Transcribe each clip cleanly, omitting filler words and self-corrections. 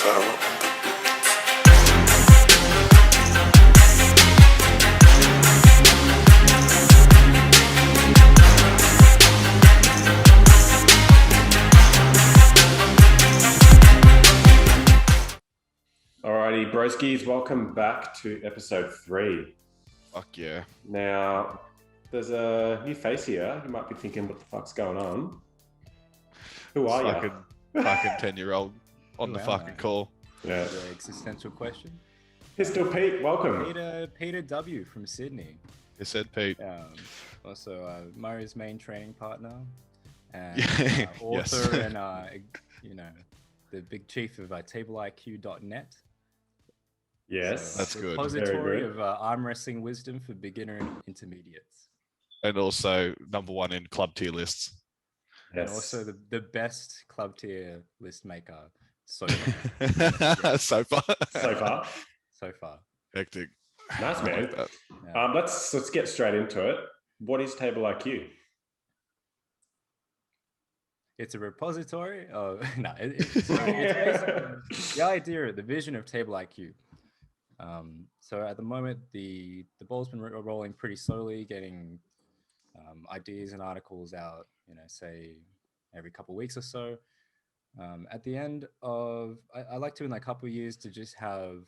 Alrighty, broskies, welcome back to episode 3. Fuck yeah. Now, there's a new face here. You might be thinking, what the fuck's going on? Who are you? Fucking 10-year-old on the fucking call. Yeah. The existential question. Pistol Pete, welcome. Peter W. from Sydney. You said Pete. Also, Murray's main training partner and Yeah. author Yes. and, the big chief of tableiq.net. Yes. So, That's good. Repository Very good. of arm wrestling wisdom for beginner and intermediates. And also number 1 in club tier lists. Yes. And also the best club tier list maker so far. So far. So far. Hectic. Nice, man. Like that. Yeah. Let's get straight into it. What is Table IQ? It's a repository. Oh no, it's basically the idea, the vision of Table IQ. So at the moment, the ball's been rolling pretty slowly, getting ideas and articles out. Say every couple of weeks or so. At the end of, I like to in like a couple of years to just have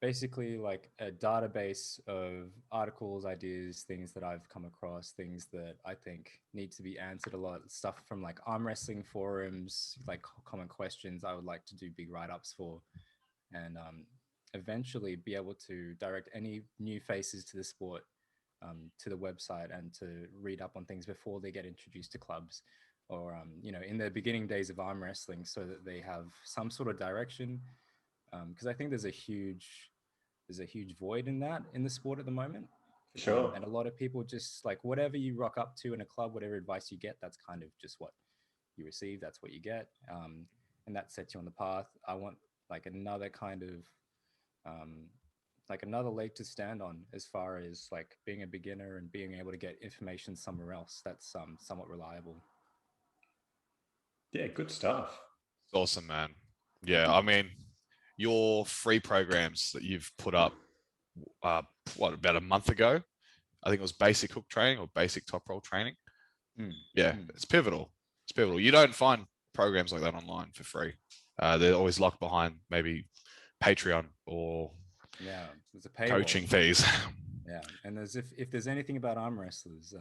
basically like a database of articles, ideas, things that I've come across, things that I think need to be answered a lot, stuff from like arm wrestling forums, like common questions I would like to do big write-ups for, and eventually be able to direct any new faces to the sport to the website and to read up on things before they get introduced to clubs or, in the beginning days of arm wrestling so that they have some sort of direction. Because I think there's a huge void in the sport at the moment. Sure. And a lot of people just like whatever you rock up to in a club, whatever advice you get, that's kind of just what you receive. That's what you get. And that sets you on the path. I want like another kind of, like another leg to stand on as far as like being a beginner and being able to get information somewhere else that's somewhat reliable. Yeah, good stuff. It's awesome, man. Yeah, I mean, your free programs that you've put up, about a month ago? I think it was basic hook training or basic top roll training. Yeah, it's pivotal. It's pivotal. You don't find programs like that online for free. They're always locked behind maybe Patreon or there's a paywall. Coaching fees. Yeah, and if there's anything about arm wrestlers,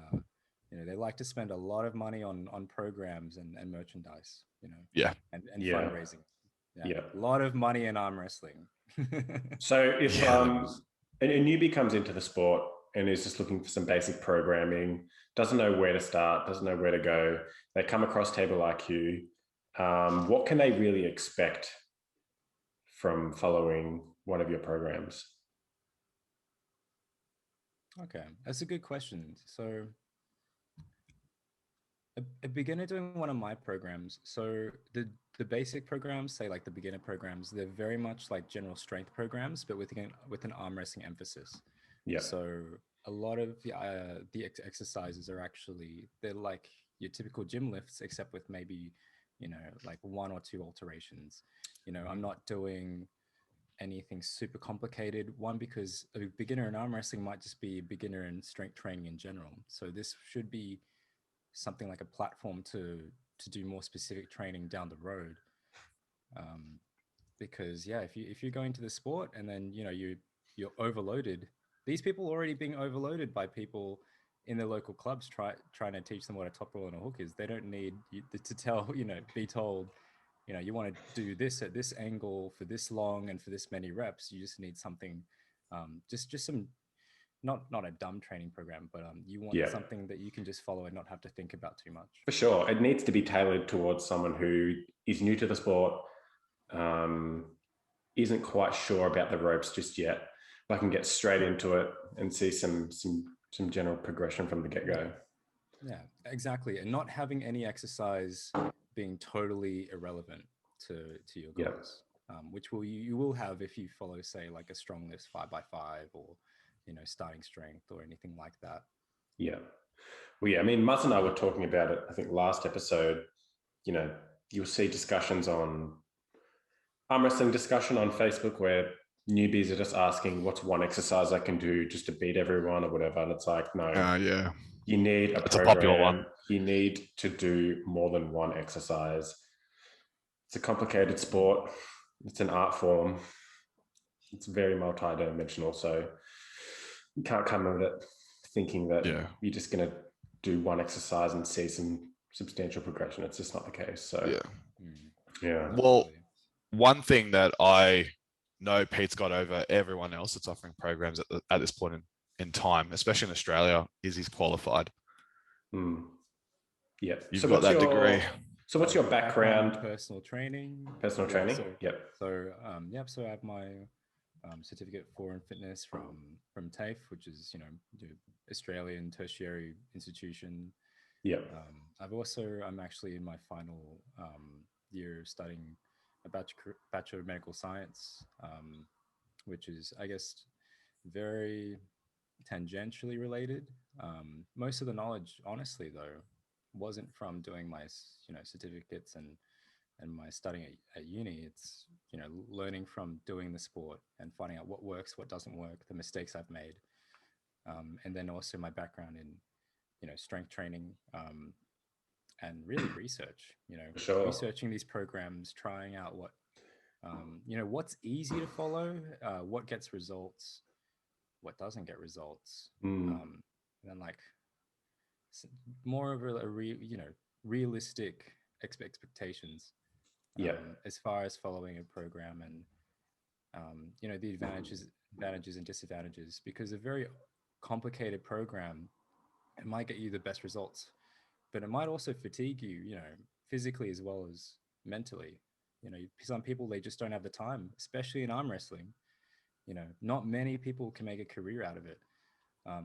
they like to spend a lot of money on programs and merchandise. Yeah. And fundraising. Yeah. A lot of money in arm wrestling. So if a newbie comes into the sport and is just looking for some basic programming, doesn't know where to start, doesn't know where to go, they come across Table IQ, what can they really expect from following one of your programs? Okay, that's a good question. So a beginner doing one of my programs, so the basic programs, say like the beginner programs, they're very much like general strength programs, but with an arm wrestling emphasis. Yeah. So a lot of the exercises are actually, they're like your typical gym lifts, except with maybe, like 1 or 2 alterations. I'm not doing anything super complicated. One, because a beginner in arm wrestling might just be a beginner in strength training in general. So this should be something like a platform to do more specific training down the road. Because if you're going to the sport and then you're overloaded, these people are already being overloaded by people in the local clubs trying to teach them what a top roll and a hook is. They don't need you to be told, you want to do this at this angle for this long and for this many reps. You just need something, just some, not a dumb training program, but you want something that you can just follow and not have to think about too much. For sure. It needs to be tailored towards someone who is new to the sport, isn't quite sure about the ropes just yet. I can get straight into it and see some general progression from the get-go. Yeah, exactly. And not having any exercise being totally irrelevant to your goals, which you will have if you follow, say, like a strong lifts 5x5 or starting strength or anything like that. Yeah. Well, yeah, I mean, Muzz and I were talking about it, I think last episode, you'll see discussions on arm wrestling discussion on Facebook where newbies are just asking what's one exercise I can do just to beat everyone or whatever. And it's like, no, Yeah. you need a It's a program. popular one. You need to do more than one exercise. It's a complicated sport. It's an art form. It's very multi-dimensional. So you can't come with it thinking that you're just going to do one exercise and see some substantial progression. It's just not the case. So yeah. Well, one thing that I know Pete's got over everyone else that's offering programs at this point in time, especially in Australia, is he's qualified. Yeah. You've got that degree. So what's your background? Personal training. Personal training? So I have my certificate for in fitness from TAFE, which is, the Australian tertiary institution. I'm actually in my final year studying a Bachelor of Medical Science, which is, I guess, very tangentially related. Most of the knowledge, honestly, though, wasn't from doing my certificates and my studying at uni. It's learning from doing the sport and finding out what works, what doesn't work, the mistakes I've made, and then also my background in strength training, and really research. Researching these programs, trying out what what's easy to follow, what gets results, what doesn't get results, and then like more of a realistic expectations as far as following a program, and the advantages and disadvantages, because a very complicated program, it might get you the best results, but it might also fatigue you, physically as well as mentally. Some people, they just don't have the time, especially in arm wrestling. Not many people can make a career out of it.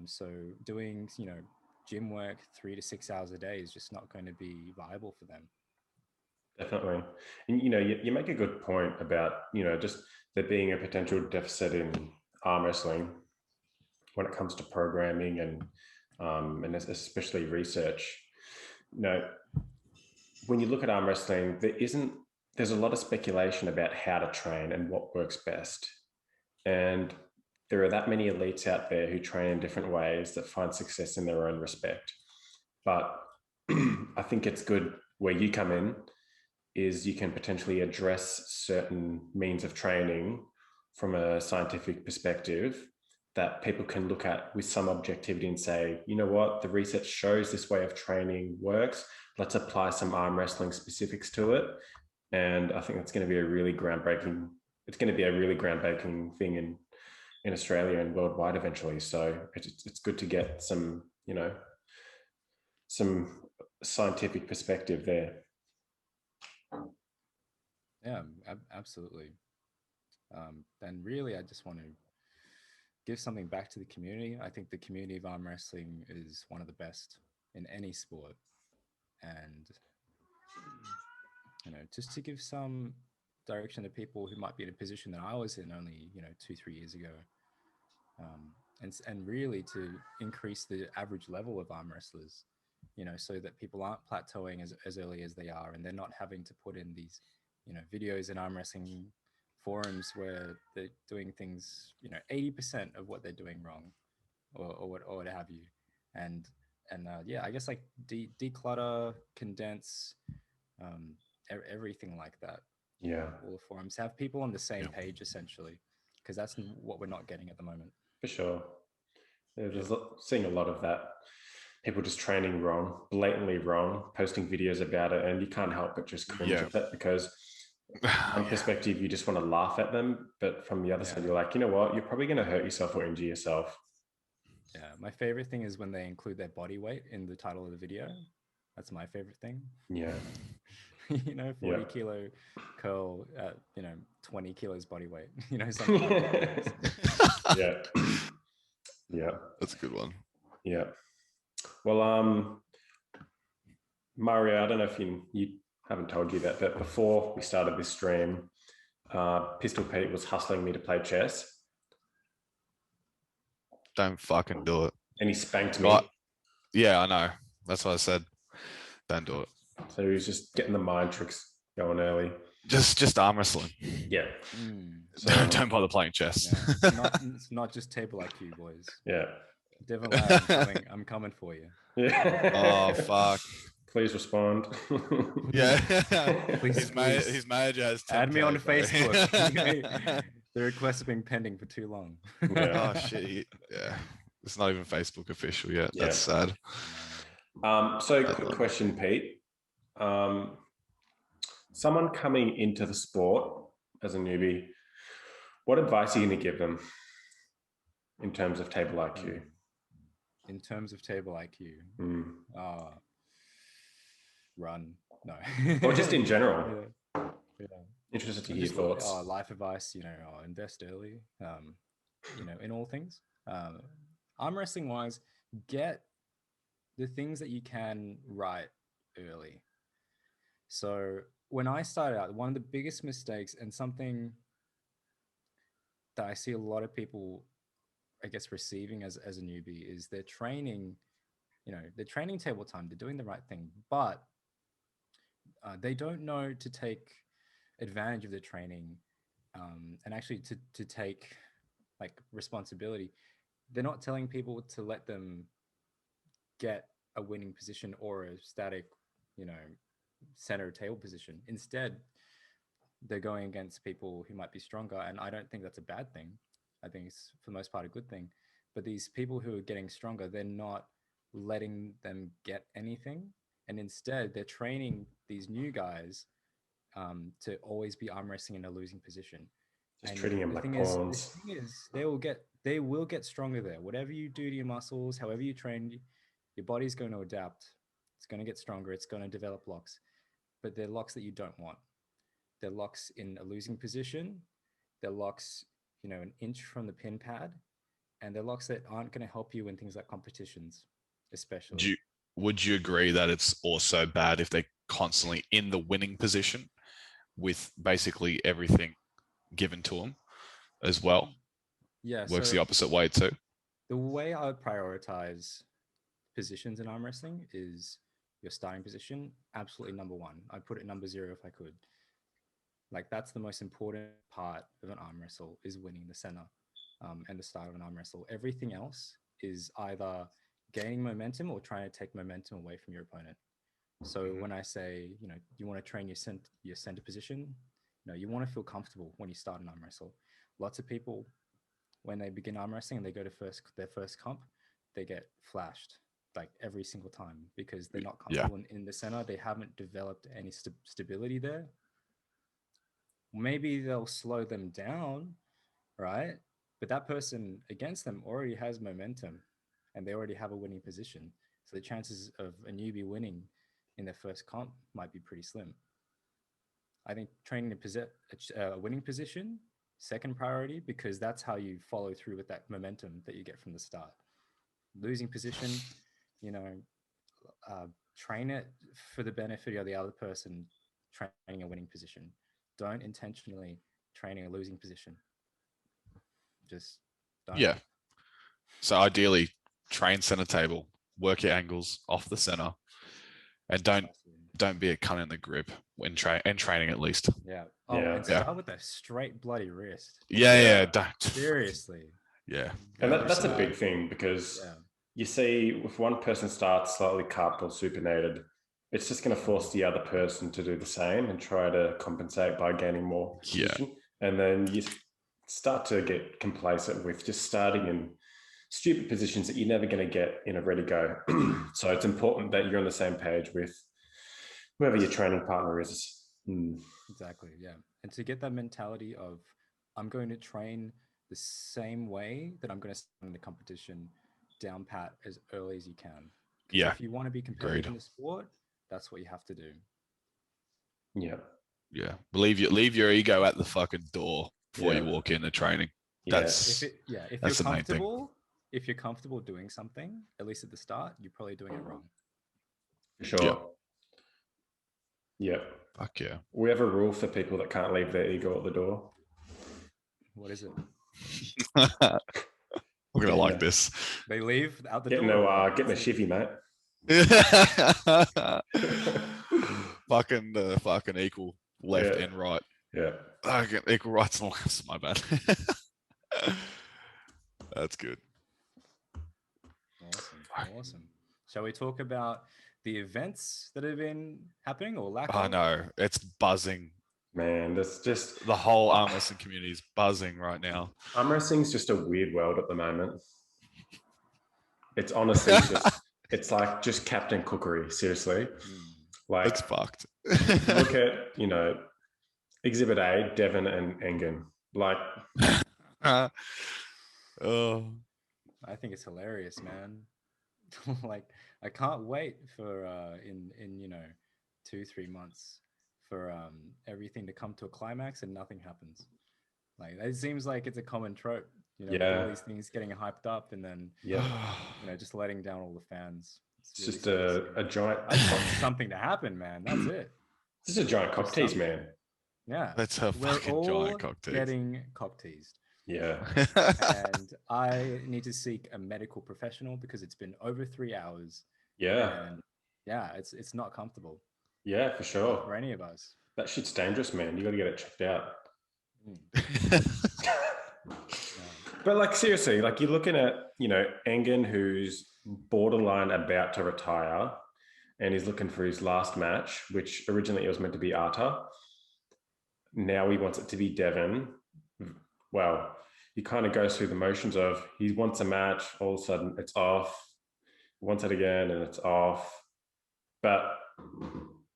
So doing, gym work 3 to 6 hours a day is just not going to be viable for them. Definitely. And, you make a good point about, just there being a potential deficit in arm wrestling when it comes to programming and especially research. When you look at arm wrestling, there's a lot of speculation about how to train and what works best. And there are that many elites out there who train in different ways that find success in their own respect. But I think it's good where you come in is you can potentially address certain means of training from a scientific perspective that people can look at with some objectivity and say, you know what, the research shows this way of training works. Let's apply some arm wrestling specifics to it. And I think that's going to be a really groundbreaking thing in Australia and worldwide eventually. So it's good to get some scientific perspective there. Yeah, absolutely. And really, I just want to give something back to the community. I think the community of arm wrestling is one of the best in any sport. And, just to give some direction to people who might be in a position that I was in only, 2-3 years ago. And really to increase the average level of arm wrestlers, so that people aren't plateauing as early as they are, and they're not having to put in these, videos in arm wrestling forums where they're doing things, 80% of what they're doing wrong, or what have you. And I guess like declutter, condense, everything like that. Yeah. All the forums have people on the same page, essentially, because that's what we're not getting at the moment. For sure. There's seeing a lot of that. People just training wrong, blatantly wrong, posting videos about it, and you can't help but just cringe at that, because from one perspective, you just want to laugh at them, but from the other side, you're like, you know what, you're probably going to hurt yourself or injure yourself. Yeah, my favorite thing is when they include their body weight in the title of the video. That's my favorite thing. Yeah. 40 kilo curl at 20 kilos body weight. Something like that. Yeah, that's a good one. Yeah. Well, Mario, I don't know if you haven't told you that, but before we started this stream, Pistol Pete was hustling me to play chess. Don't fucking do it. And he spanked me. Yeah, I know. That's what I said. Don't do it. So he was just getting the mind tricks going early. Just arm wrestling. Yeah. So, Don't bother playing chess. it's not just table IQ, boys. Yeah. Devon Lad, I'm coming for you. Yeah. Oh fuck. Please respond. Yeah. Please, his manager has 10K, add me on bro. Facebook. The requests have been pending for too long. Yeah. Oh shit. Yeah. It's not even Facebook official yet. Yeah. That's sad. So quick question, Pete. Someone coming into the sport as a newbie, what advice are you going to give them in terms of table IQ? In terms of table IQ, run. No. Or just in general. Yeah. Interested to hear thoughts. Life advice, invest early, in all things. Arm wrestling wise, get the things that you can right early. So when I started out, one of the biggest mistakes and something that I see a lot of people, I guess, receiving as a newbie is they're training, they're training table time, they're doing the right thing, but they don't know to take advantage of the training and actually to take like responsibility. They're not telling people to let them get a winning position or a static, center table position. Instead, they're going against people who might be stronger. And I don't think that's a bad thing. I think it's for the most part a good thing. But these people who are getting stronger, they're not letting them get anything. And instead, they're training these new guys to always be arm wrestling in a losing position. Just treating them like pawns. The thing is, they will get stronger there. Whatever you do to your muscles, however you train, your body's going to adapt. It's going to get stronger. It's going to develop locks. But they're locks that you don't want. They're locks in a losing position. They're locks, an inch from the pin pad. And they're locks that aren't going to help you in things like competitions, especially. Would you agree that it's also bad if they're constantly in the winning position with basically everything given to them as well? Yeah. Works the opposite way too. The way I would prioritize positions in arm wrestling is your starting position, absolutely number one. I'd put it number 0 if I could. Like that's the most important part of an arm wrestle is winning the center and the start of an arm wrestle. Everything else is either gaining momentum or trying to take momentum away from your opponent. So when I say, you want to train your center position, you want to feel comfortable when you start an arm wrestle. Lots of people, when they begin arm wrestling and they go to their first comp, they get flashed like every single time because they're not comfortable in the center. They haven't developed any stability there. Maybe they'll slow them down, right? But that person against them already has momentum and they already have a winning position. So the chances of a newbie winning in their first comp might be pretty slim. I think training a winning position, second priority, because that's how you follow through with that momentum that you get from the start. Losing position, train it for the benefit of the other person training a winning position. Don't intentionally training a losing position. Just don't. Yeah. So ideally, train center table, work your angles off the center, and don't be a cunt in the grip when training at least. Yeah. And start with a straight bloody wrist. Yeah. Don't. Seriously. Yeah. And that's a big thing because you see if one person starts slightly cupped or supinated, it's just going to force the other person to do the same and try to compensate by gaining more position. And then you start to get complacent with just starting in stupid positions that you're never going to get in a ready go. So it's important that you're on the same page with whoever your training partner is. Exactly, yeah. And to get that mentality of, I'm going to train the same way that I'm going to start in the competition down pat as early as you can. Yeah. If you want to be competitive in the sport, that's what you have to do. Yeah. Leave your ego at the fucking door before you walk into training. That's if that's you're the main thing. If you're comfortable doing something, at least at the start, you're probably doing it wrong. For sure. Yeah. Fuck yeah. We have a rule for people that can't leave their ego at the door. What is it? We're gonna like this. They leave out the door. Getting a shivvy, mate. fucking equal left Yeah. and right. Yeah. Okay, equal rights and lefts. My bad. That's good. Awesome. Shall we talk about the events that have been happening or lack I of? know it's buzzing. Man, that's just The whole arm wrestling community is buzzing right now. arm wrestling's just a weird world at the moment. It's honestly just it's like just Captain Cookery, seriously. Like It's fucked. look at, Exhibit A, Devon and Engin. Like Oh, I think it's hilarious, man. Like I can't wait for in 2-3 months for everything to come to a climax and nothing happens. Like it seems like it's a common trope, with all yeah. these things getting hyped up and then Yeah. just letting down all the fans. It's really just sad to a see. giant I just want something to happen, man. That's it. It's just a giant cock tease, something. man. Yeah, that's a we're fucking all giant cock tease. getting cock teased. Yeah. And I need to seek a medical professional because it's been over 3 hours. Yeah. And yeah, it's not comfortable Yeah, for for sure. any of us. That shit's dangerous, man. You gotta get it checked out. But like seriously, like you're looking at, Engin, who's borderline about to retire, and he's looking for his last match, which originally it was meant to be Arta. Now he wants it to be Devon. Well, he kind of goes through the motions of he wants a match, all of a sudden it's off, he wants it again and it's off. But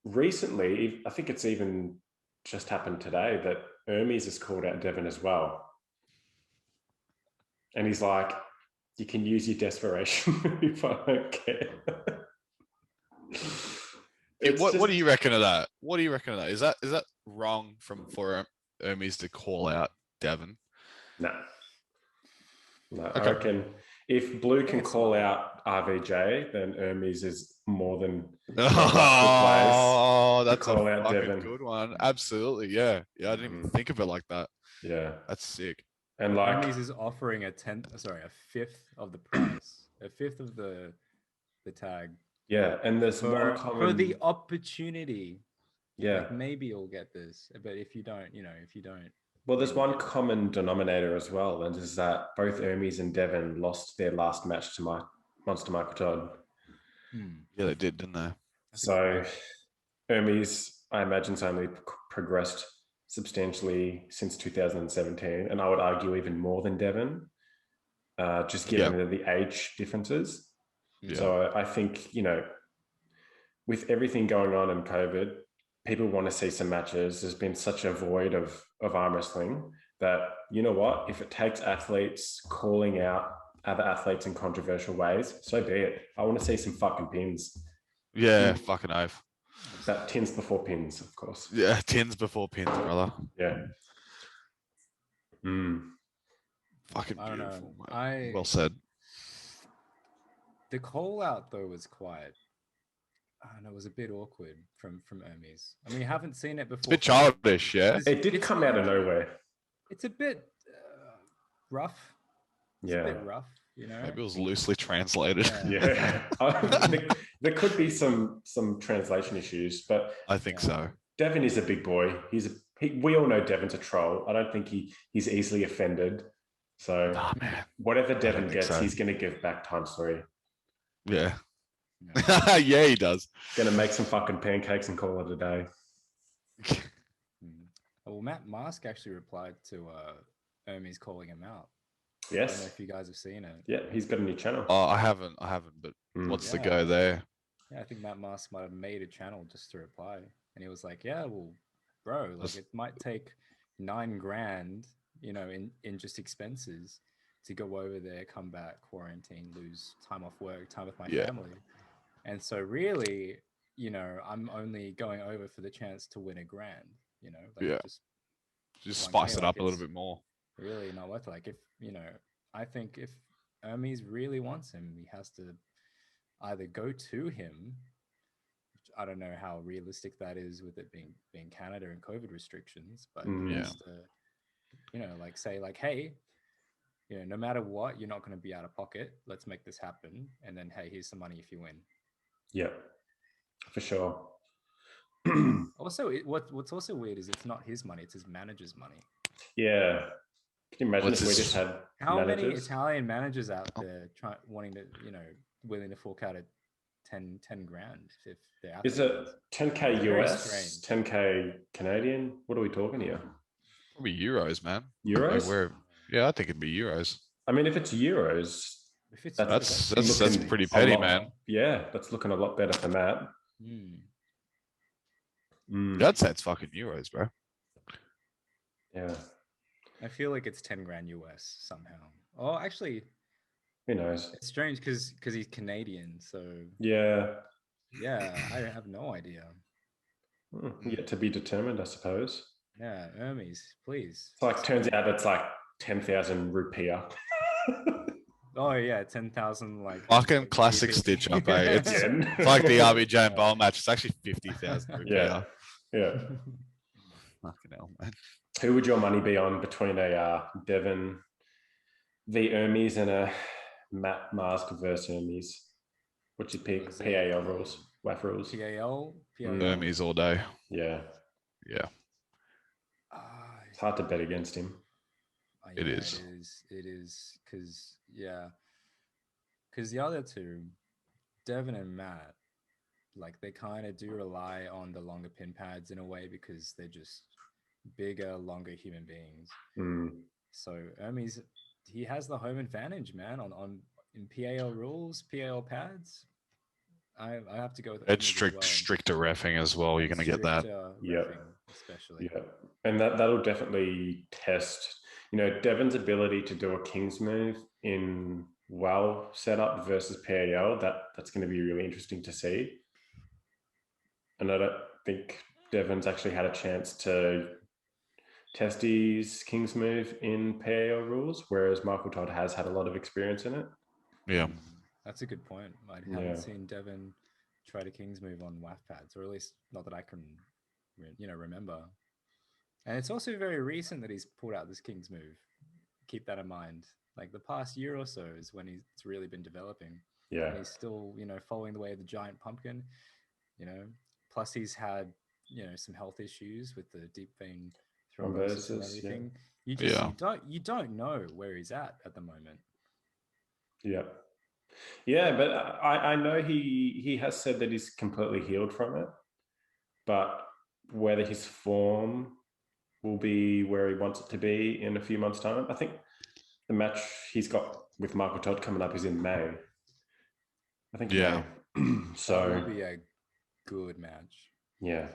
recently, I think it's even just happened today that Ermes has called out Devon as well. And he's like, you can use your desperation if I don't care. What do you reckon of that? What do you reckon of that? Is that wrong for Ermes to call out Devon? No. Okay. I reckon if Blue can call out RVJ, then Ermes is more than oh, that's a call out fucking Devon. good one. Absolutely, yeah. I didn't even think of it like that. Yeah, that's sick. And like Hermes is offering a fifth of the price, a fifth of the tag. Yeah, and there's one for the opportunity. Yeah, like maybe you'll get this, but if you don't, Well, there's one common denominator as well, and is that both Ermes and Devon lost their last match to Monster Michael Todd. Yeah, they did, didn't they? So Ermes, I imagine, has only progressed substantially since 2017, and I would argue even more than Devon, just given the age differences. Yeah. So I think, with everything going on in COVID, people want to see some matches. There's been such a void of arm wrestling that, you know what, if it takes athletes calling out other athletes in controversial ways, so be it. I want to see some fucking pins. Yeah, fucking oath. That tins before pins, of course. Yeah, tins before pins, brother. Yeah. Fucking beautiful. Know. Well said. The call out though was quiet. And it was a bit awkward from Ermes. I mean, you haven't seen it before. It's a bit childish, yeah. It did come out of nowhere. It's a bit rough. It's a bit rough, Maybe it was loosely translated. Yeah. There could be some translation issues, but I think so. Devon is a big boy. We all know Devon's a troll. I don't think he's easily offended. So whatever Devon gets, he's going to give back times 3. Yeah. Yeah, he does. Gonna make some fucking pancakes and call it a day. Well, Matt Mask actually replied to Ermes calling him out. Yes. I don't know if you guys have seen it. Yeah, he's got a new channel. Oh, I haven't, but what's the go there? Yeah, I think Matt Mask might have made a channel just to reply. And he was like, yeah, well, bro, like it might take $9,000, in just expenses to go over there, come back, quarantine, lose time off work, time with my family. And so really, I'm only going over for the chance to win $1,000, just spice it up a little bit more. Really not worth it. Like if, I think if Ermes really wants him, he has to either go to him, which I don't know how realistic that is with it being Canada and COVID restrictions, but he has to, like say like, hey, no matter what, you're not going to be out of pocket. Let's make this happen. And then, hey, here's some money if you win. Yeah, for sure. Also, what's also weird is it's not his money; it's his manager's money. Yeah. Can you imagine What's if we this- just had How many managers? Italian managers out there wanting to, willing to fork out a 10 grand if they're out Is there? it 10K Very US, strange. 10K Canadian? What are we talking here? Probably euros, man. Euros? Like yeah, I think it'd be euros. I mean, if it's euros, If it's that's That's looking pretty a petty, lot- man. Yeah, that's looking a lot better for Matt. I'd say it's fucking euros, bro. Yeah. I feel like it's 10 grand US somehow. Oh, actually, Who knows? it's strange because he's Canadian. So Yeah. yeah, I have no idea. Yet to be determined, I suppose. Yeah, Ermes, please. It's like, turns out it's like 10,000 rupiah. Oh yeah, 10,000 like Fucking like classic GP. stitch up, eh? It's Yeah. like the RBJ and Bowl match. It's actually 50,000. Yeah. Yeah. Fucking hell, man. Who would your money be on between a Devon v Ermes and a Matt Mask versus Ermes? What's your pick? Was it, PAL rules, WAF rules. PAL. Ermes all day. Yeah. Yeah. It's hard to bet against him. It is. It is because the other two, Devon and Matt, like they kind of do rely on the longer pin pads in a way because they're just bigger, longer human beings. So Ermes, he has the home advantage, man. On in PAL rules, PAL pads. I have to go with It's Ermes as well. stricter reffing as well. You're gonna get that. Yeah. Especially. Yeah. And that'll definitely test, Devon's ability to do a King's move in WoW setup versus PAL. That's going to be really interesting to see. And I don't think Devon's actually had a chance to test his King's move in PAL rules, whereas Michael Todd has had a lot of experience in it. Yeah. That's a good point. I haven't seen Devon try the King's move on WAF pads, or at least not that I can, remember. And it's also very recent that he's pulled out this King's move. Keep that in mind. Like the past year or so is when it's really been developing. Yeah. And he's still, following the way of the giant pumpkin, plus he's had, some health issues with the deep vein thrombosis and everything. You don't know where he's at the moment. Yeah. Yeah, but I know he has said that he's completely healed from it, but whether his form will be where he wants it to be in a few months' time. I think the match he's got with Michael Todd coming up is in May. I think Yeah. May. So that will be a good match. Yeah.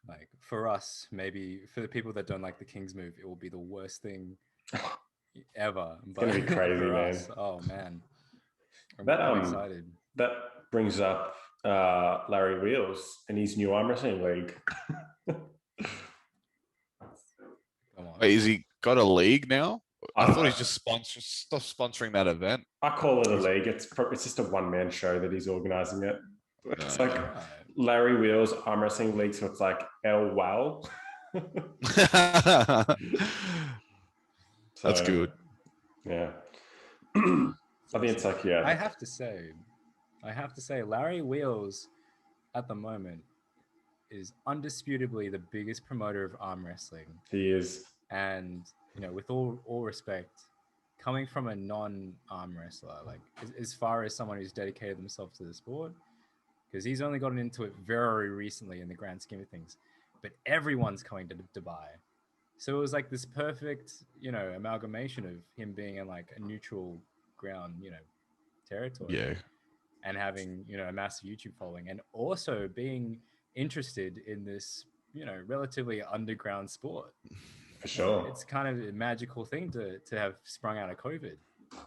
Like for us, maybe for the people that don't like the King's move, it will be the worst thing ever. It's gonna be crazy, man. Oh man. I'm excited. That brings up Larry Wheels and his new arm wrestling league. Come on. Wait, is he got a league now? I thought know. he's just stopped sponsoring that event. I call it a league. It's just a one-man show that he's organizing it. It's like Larry Wheels arm wrestling league, so it's like El Wow. That's good. Yeah. I think it's like, I have to say, Larry Wheels at the moment is undisputably the biggest promoter of arm wrestling. He is. And, with all respect, coming from a non-arm wrestler, like as far as someone who's dedicated themselves to the sport, because he's only gotten into it very recently in the grand scheme of things, but everyone's coming to Dubai. So it was like this perfect, amalgamation of him being in like a neutral ground, territory. Yeah. And having, a massive YouTube following and also being interested in this, relatively underground sport. For sure. It's kind of a magical thing to have sprung out of COVID. It's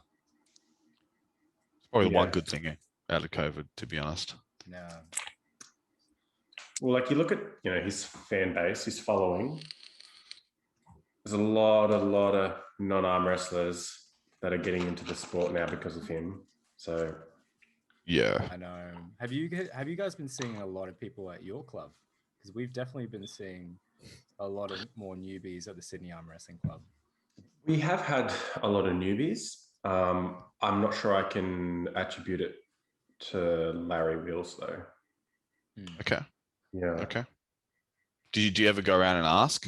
probably the one good thing out of COVID, to be honest. No. Well, like you look at, his fan base, his following. There's a lot of non-arm wrestlers that are getting into the sport now because of him. So, yeah, I know. Have you guys been seeing a lot of people at your club? Because we've definitely been seeing a lot of more newbies at the Sydney Arm Wrestling Club. We have had a lot of newbies. I'm not sure I can attribute it to Larry Wheels though. Okay. Yeah. Okay. Do you ever go around and ask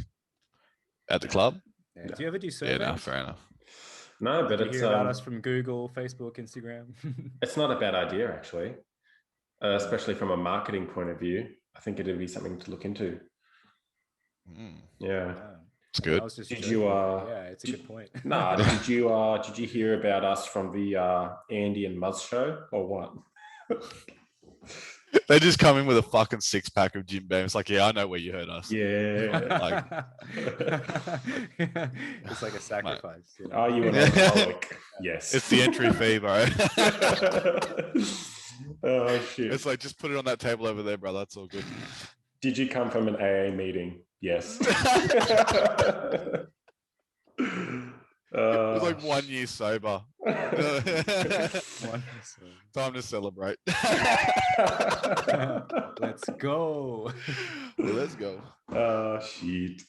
at the club? Yeah. Do you ever do Yeah, surveys? no, fair enough. No, but Did you it's hear about us from Google, Facebook, Instagram? it's not a bad idea actually, especially from a marketing point of view. I think it'd be something to look into. Yeah. It's good. I was just Did joking, you, but yeah, it's a good point. Nah, did you hear about us from the Andy and Muzz show or what? They just come in with a fucking 6-pack of Jim Beam. It's like, yeah, I know where you heard us. Yeah. Like, it's like a sacrifice. You know? Are you an alcoholic? Yes. it's the entry fee, bro. Oh shit. It's like, just put it on that table over there, bro. That's all good. Did you come from an AA meeting? Yes. It's like 1 year sober. Time to celebrate. Let's go. Let's go. Oh shit.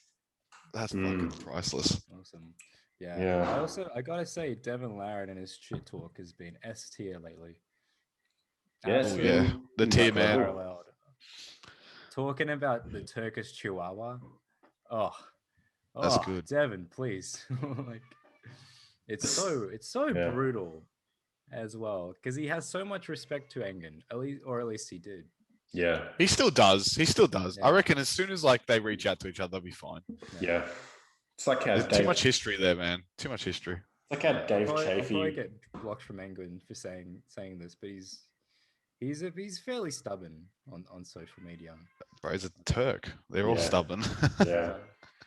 That's fucking priceless. Awesome. Yeah. I gotta say, Devon Larratt and his shit talk has been S tier lately. Yes, yeah. The tier man. Paralleled. Talking about the Turkish Chihuahua. That's good. Devon, please. Like, it's so brutal as well, because he has so much respect to Engin, at least he did. Yeah. He still does. Yeah. I reckon as soon as like they reach out to each other, they'll be fine. Yeah. It's like how There's too much history there, man. Too much history. It's like how Dave I'll probably Chafee. get blocked from Engin for saying this, but he's fairly stubborn on social media. Bro, he's a Turk. They're all stubborn. Yeah.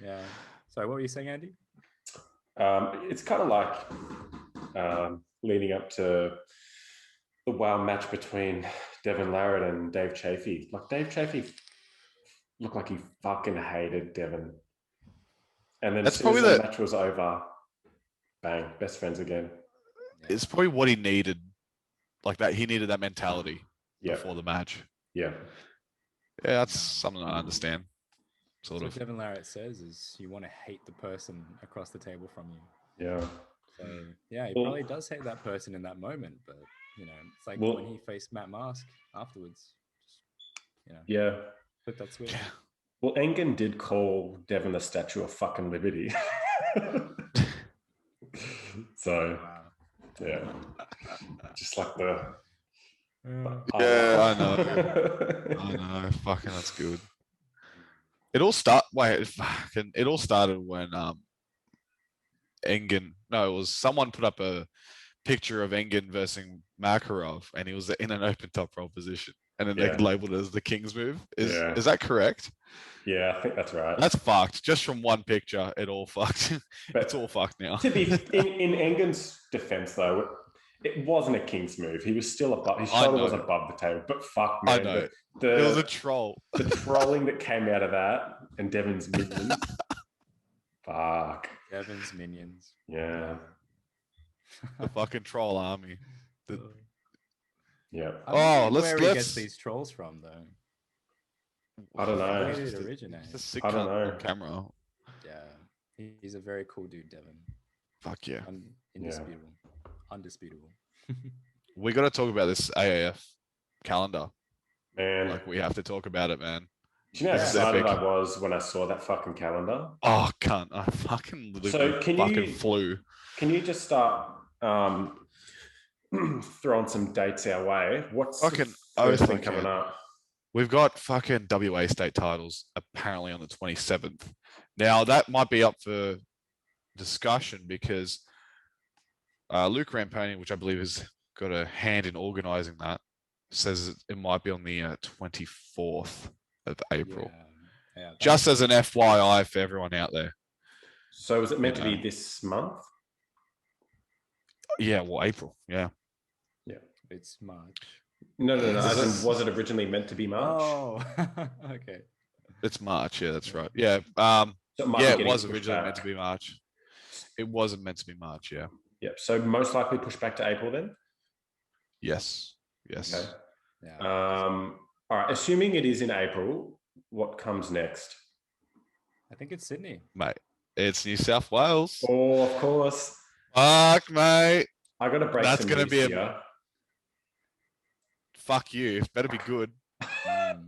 Yeah. Sorry, what were you saying, Andy? It's kind of like leading up to the wild match between Devon Larratt and Dave Chafee. Like, Dave Chafee looked like he fucking hated Devon. And then as soon as the match was over, bang, best friends again. It's probably what he needed. Like that, he needed that mentality before the match. Yeah. Yeah, that's something I understand. Sort of. What Devon Larratt says is you want to hate the person across the table from you. Yeah. So yeah, he probably does hate that person in that moment, but you know, it's like when he faced Matt Mask afterwards. Just, you know. Yeah. Flip that switch. Well, Engin did call Devon the Statue of fucking Liberty. So, yeah. Just like the... I know. Fucking, that's good. It all started when Engin. No, it was someone put up a picture of Engin versus Makarov, and he was in an open top roll position, and then they labeled it as the King's move. Is that correct? Yeah, I think that's right. That's fucked. Just from one picture, it all fucked. It's all fucked now. To be in Engin's defense, though, it wasn't a King's move. He was still above. His shoulder was above the table. But fuck, man, I know. It was a troll. The trolling that came out of that and Devon's minions. Fuck. Devon's minions. Yeah. The fucking troll army. Yeah. Let's get these trolls from though. I don't know. Where did it originate? I don't know. Camera. Yeah, he's a very cool dude, Devon. Fuck yeah. Indisputable. Undisputable. We got to talk about this AAF calendar. Man, like we have to talk about it, man. Do you know how excited I was when I saw that fucking calendar? Oh, cunt! I fucking literally flew. Can you just start throwing some dates our way? What's fucking thing coming up? We've got fucking WA state titles apparently on the 27th. Now that might be up for discussion because Luke Ramponi, which I believe has got a hand in organising that, says it might be on the 24th of April. Yeah, just as an FYI for everyone out there. So is it meant to be this month? Yeah, well, April. Yeah. Yeah. It's March. No. Was it originally meant to be March? Oh, okay. It's March. Yeah, that's right. Yeah. It was originally meant to be March. It wasn't meant to be March. Yeah. Yep. So most likely push back to April then? Yes. Okay. Yeah. All right. Assuming it is in April, what comes next? I think it's Sydney. Mate, it's New South Wales. Oh, of course. Fuck, mate. I got to break That's some going to be here. Fuck you. It better be good.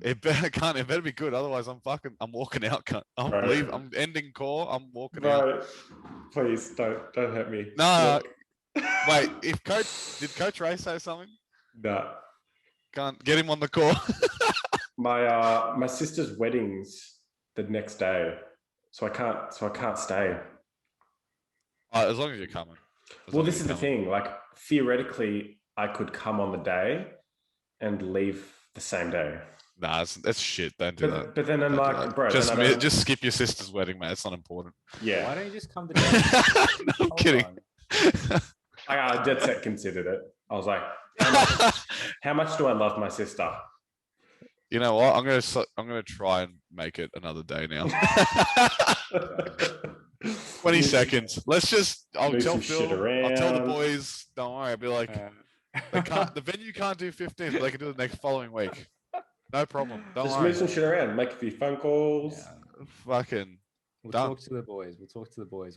It better be good. Otherwise, I'm walking out. Cunt. I'm ending core. I'm walking out. Bro, please don't hurt me. No, Look. wait. Did Coach Ray say something? No. Can't get him on the call. My sister's wedding's the next day, so I can't stay. As long as you're coming. Well, this is the thing. Like, theoretically, I could come on the day and leave the same day. Nah, that's shit. Don't do that. But then I'm like, bro, just skip your sister's wedding, mate. It's not important. Yeah. Why don't you just come to day? No, I'm kidding. I dead set considered it. I was like, how much do I love my sister? You know what? I'm gonna try and make it another day now. 20 seconds. I'll tell Phil. I'll tell the boys. Don't worry. I'll be like, the venue can't do 15, but they can do it the next following week. No problem. Just move some shit around. Make a few phone calls. Yeah. Fucking. We'll talk to the boys.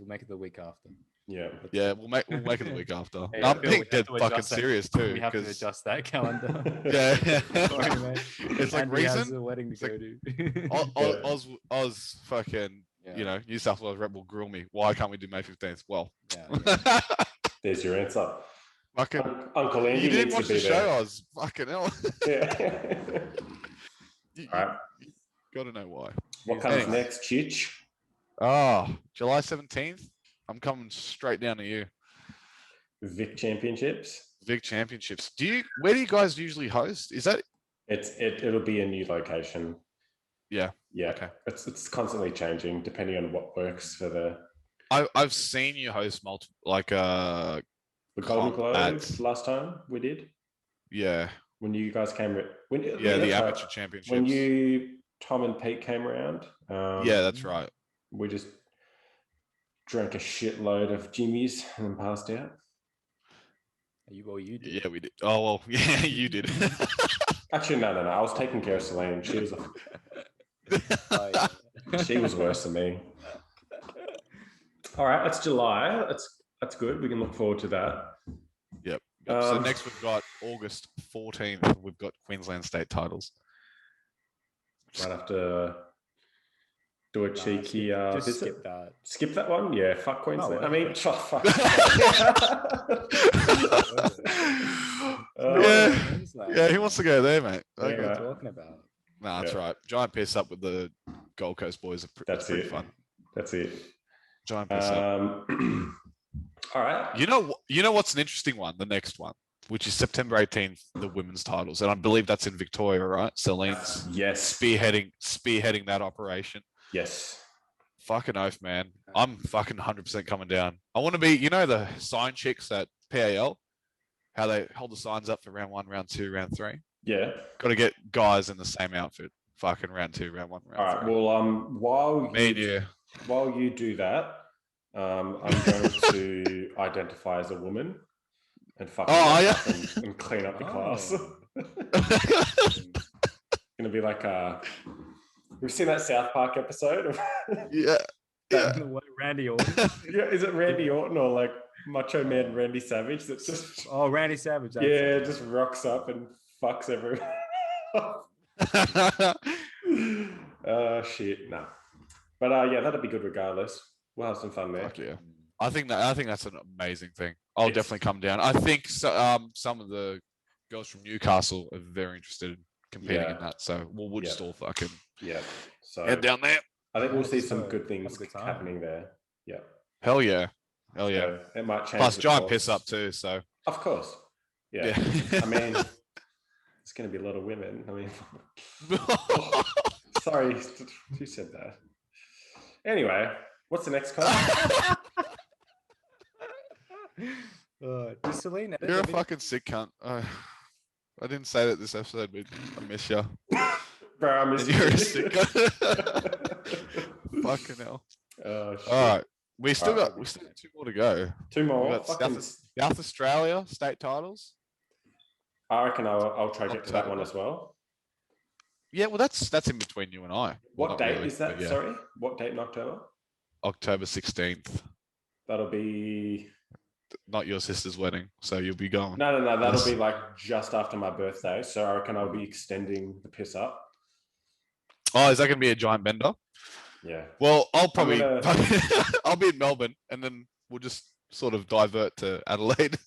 We'll make it the week after. Yeah. We'll make it the week after. Hey, I'm being dead fucking serious too. We have to adjust that calendar. Yeah. Sorry, mate. It's like Andy has reason. a wedding to go to. Oz fucking. Yeah. You know, New South Wales rep will grill me. Why can't we do May 15th? Well, There's your answer. Fucking Uncle Andy you didn't needs watch to be the there. show, Oz. Fucking hell. Yeah. All right. You gotta know why. What comes next, Chich? July 17th. I'm coming straight down to you. Vic Championships. Vic Championships. Where do you guys usually host? Is that? It'll be a new location. Yeah. Yeah. Okay. It's constantly changing depending on what works for the. I've seen you host multiple the Golden Globes last time we did. Yeah. When you guys came. The amateur championships. When Tom and Pete came around. Yeah, that's right. We just drank a shitload of Jimmy's and then passed out. You did. Yeah, we did. Oh well, yeah, you did. Actually, no. I was taking care of Celine. She was. She was worse than me. All right, it's July. That's good. We can look forward to that. Yep. So next we've got August 14th. We've got Queensland state titles. Might have to do a cheeky just visit. skip that. Skip that one? Yeah, fuck Queensland. Oh, I mean, fuck. Yeah, he wants to go there, mate. What Okay. are you talking about? Nah, that's right. Giant piss up with the Gold Coast boys. That's pretty it. fun. That's it. Giant piss up. All right. You know what's an interesting one? The next one, which is September 18th, the women's titles, and I believe that's in Victoria, right? Celine's Yes. spearheading that operation. Yes. Fucking oath, man. I'm fucking 100% coming down. I want to be, the sign chicks at PAL, how they hold the signs up for round 1, round 2, round 3. Yeah. Got to get guys in the same outfit. Fucking round 2, round 1, round 3. All right. While you do that, I'm going to identify as a woman and and clean up the class. It's gonna be like we've seen that South Park episode of Yeah. Randy Orton. Yeah, is it Randy Orton or like Macho Man Randy Savage? That's just Randy Savage. just rocks up and fucks everyone. Shit, no. But that'd be good regardless. We'll have some fun there. Fuck yeah. I think that's an amazing thing. I'll definitely come down. I think some of the girls from Newcastle are very interested in competing in that. So we'll just all fucking So head down there. I think we'll see some good things happening there. Yeah. Hell yeah. So it might change. Plus giant piss up too. So of course. Yeah. I mean, it's going to be a lot of women. I mean, sorry, who said that? Anyway, what's the next call? Does Celine edit You're a fucking sick cunt. I didn't say that this episode, but I miss you. Bro, I miss you. You're a sick cunt. Fucking hell. Oh, shit. All right. We still got 2 more to go. 2 more. We got South Australia state titles. I reckon I'll try to get to that one as well. Yeah, well, that's in between you and I. What date is that? Sorry, what date in October? October 16th. That'll be not your sister's wedding, so you'll be going. No. That'll be like just after my birthday. So I reckon I'll be extending the piss up. Oh, is that going to be a giant bender? Yeah. Well, I'll probably gonna- I'll be in Melbourne, and then we'll just sort of divert to Adelaide.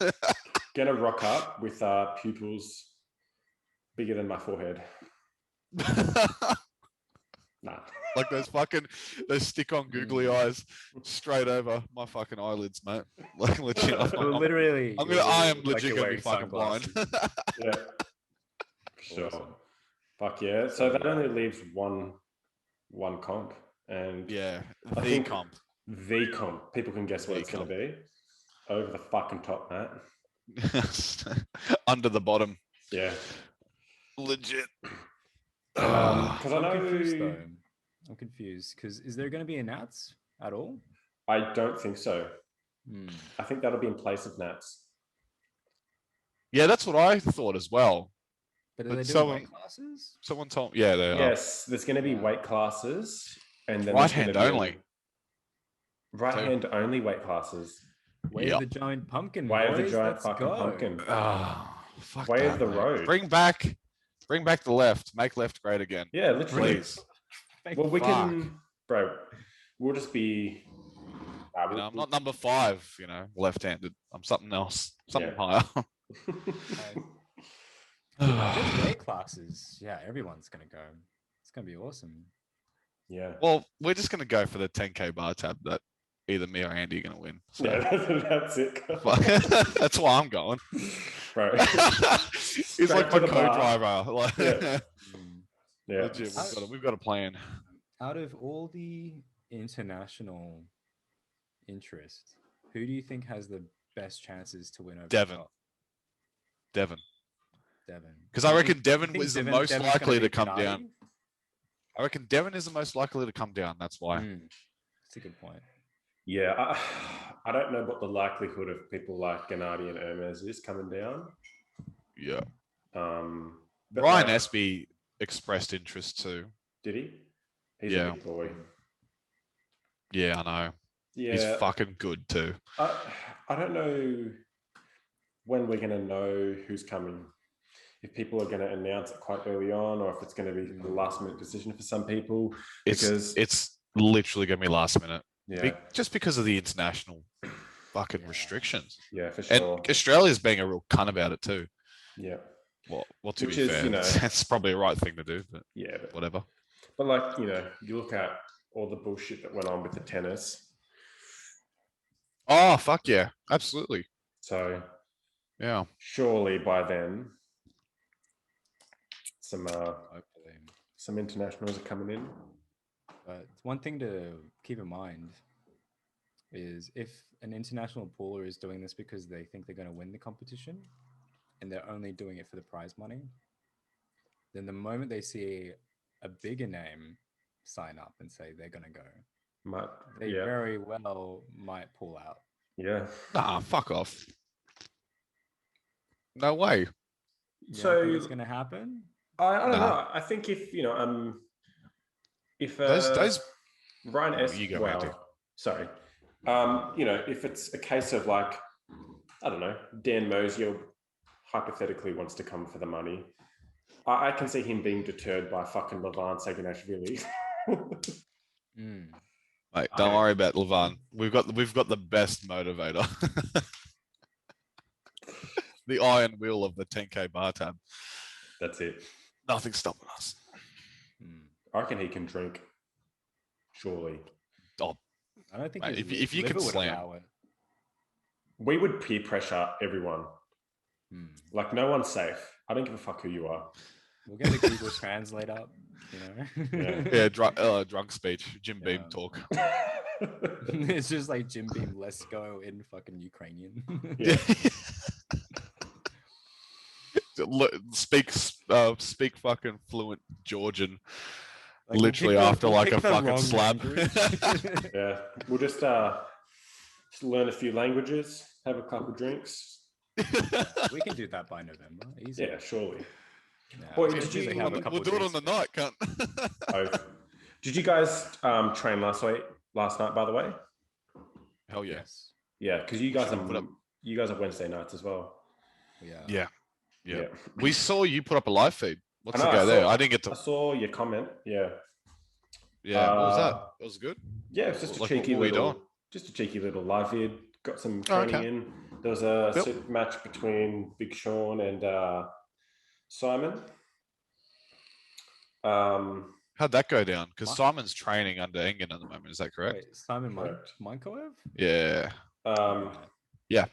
Gonna rock up with pupils bigger than my forehead. Nah. Like those stick-on googly eyes straight over my fucking eyelids, mate. Like legit. Literally, I am like legit you're gonna be wearing fucking blind. sunglasses. Yeah. Sure. Awesome. Fuck yeah. So that only leaves one comp. And Yeah, I the think comp. the comp. People can guess what The it's going to comp. be. Over the fucking top, Matt. Under the bottom. Yeah. Legit. Because I I'm know. confused though. I'm confused because is there going to be a Nats at all? I don't think so. Hmm. I think that'll be in place of Nats. Yeah, that's what I thought as well. But are But they doing someone- weight classes? Someone told me, yeah, they are. Yes, there's going to be Yeah. weight classes, and then Right there's gonna hand be only. Right So- hand only weight classes. Way Yep. of the giant pumpkin. Way of the boys, giant let's fucking go. pumpkin. Fuck Way of that, the mate. road. Bring back the left. Make left great again. Yeah, literally. Please. Thank Well, we Fuck. can, bro. We'll just be. You know, I'm not number 5, left-handed. I'm something else. Something Yeah. higher. Just weight classes. Yeah, everyone's gonna go. It's gonna be awesome. Yeah. Well, we're just gonna go for the 10K bar tab that either me or Andy are gonna win. So Yeah, that's it. that's why I'm going. Bro. He's Straight like to my the bar. co-driver. Like, Yeah. Yeah. legit, we've got a plan. Out of all the international interest, who do you think has the best chances to win over Devon. the top? Devon. Devon. Because I You reckon think- Devon you think was the Devon's most gonna likely to beat come Gennady? down. I reckon Devon is the most likely to come down. That's why. That's a good point. Yeah. I don't know what the likelihood of people like Gennady and Ermes is coming down. Yeah. But Ryan like- Espy expressed interest too. Did he? He's Yeah. a big boy. Yeah, I know. Yeah. He's fucking good too. I don't know when we're going to know who's coming. If people are going to announce it quite early on, or if it's going to be a last minute decision for some people. Because It's literally gonna be last minute. yeah, Just because of the international fucking restrictions. yeah, for And sure. Australia's being a real cunt about it too. Yeah, Well, to Which be is, fair, that's probably the right thing to do, but yeah. whatever. But like, you look at all the bullshit that went on with the tennis. Oh, fuck yeah. Absolutely. So Yeah. surely by then, Hopefully. some internationals are coming in. But one thing to keep in mind is if an international pooler is doing this because they think they're going to win the competition and they're only doing it for the prize money, then the moment they see a bigger name sign up and say they're going to go, they Yeah, very well might pull out. yeah. Nah, fuck off. No way. You So- don't think it's going to happen? I don't Nah. know. I think if Those Ryan Oh, S. you go, Well, Andy. sorry. If it's a case of like, I don't know, Dan Mosier hypothetically wants to come for the money, I can see him being deterred by fucking Levan Saganashvili. Mm. Mate, don't worry about Levan. We've got the best motivator. The iron wheel of the 10K bar tab. That's it. Nothing's stopping us. Mm. I reckon he can drink. Surely. Oh, I don't think Mate, his if you liver can would slam. allow it. We would peer pressure everyone. Mm. Like, no one's safe. I don't give a fuck who you are. We'll get the Google Translate up, Yeah. yeah, drunk speech, Jim Beam Yeah. talk. It's just like Jim Beam, let's go in fucking Ukrainian. Yeah. Speak fucking fluent Georgian. Like, we'll Literally pick the- after we'll like pick a the fucking wrong slap. language. Yeah. We'll just learn a few languages, have a couple drinks. We can do that by November. Easy. Yeah, surely. Yeah, Boy, as did long as you- they have a We'll couple do it on drinks. the night, cunt. Oh, did you guys train last night, by the way? Hell yeah. Yes. Yeah, because you guys Should've put up- are Wednesday nights as well. Yeah. Yeah. We saw you put up a live feed. What's I the know, go I there? saw- I didn't get I to. saw your comment. Yeah. Yeah. What was that? It was good. Yeah, it's just a Like, cheeky what were you little, doing? just a cheeky little live vid. Got some Oh, training okay. in. There was a Yep. super match between Big Sean and Simon. How'd that go down? Because What? Simon's training under Engin at the moment. Is that correct? Wait, Simon Correct. Monkoev? Yeah. Um, Right. Yeah.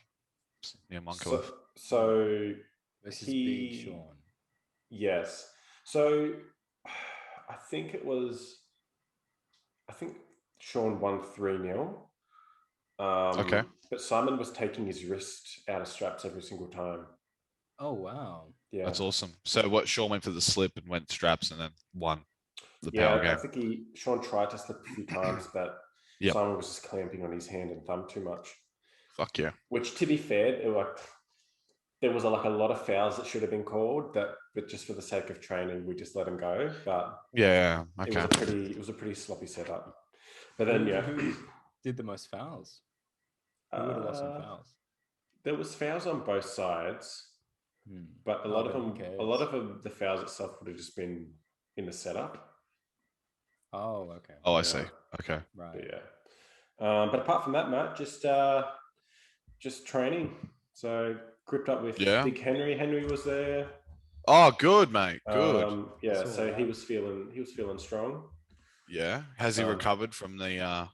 Yeah, Monko. so Versus Big he, Sean. yes. So I think Sean won 3-0. Okay. But Simon was taking his wrist out of straps every single time. Oh wow. Yeah. That's awesome. So what, Sean went for the slip and went straps and then won the Yeah, power I game. think Sean tried to slip a few times, but Yep. Simon was just clamping on his hand and thumb too much. Fuck yeah. Which, to be fair, there was like a lot of fouls that should have been called, but just for the sake of training, we just let him go. But Yeah. Okay. it was a pretty sloppy setup. But then Who did the most fouls? Who would have lost some fouls? There was fouls on both sides, but a Oh, lot of but who them, cares? the fouls itself would have just been in the setup. Oh, okay. Oh, I Yeah. see. Okay. Right. But yeah. But apart from that, Matt, just training. So gripped up with Yeah. Big Henry. Henry was there. Oh, good, mate. Good. Yeah. saw So that. he was feeling strong. Yeah. Has he recovered from the Yeah,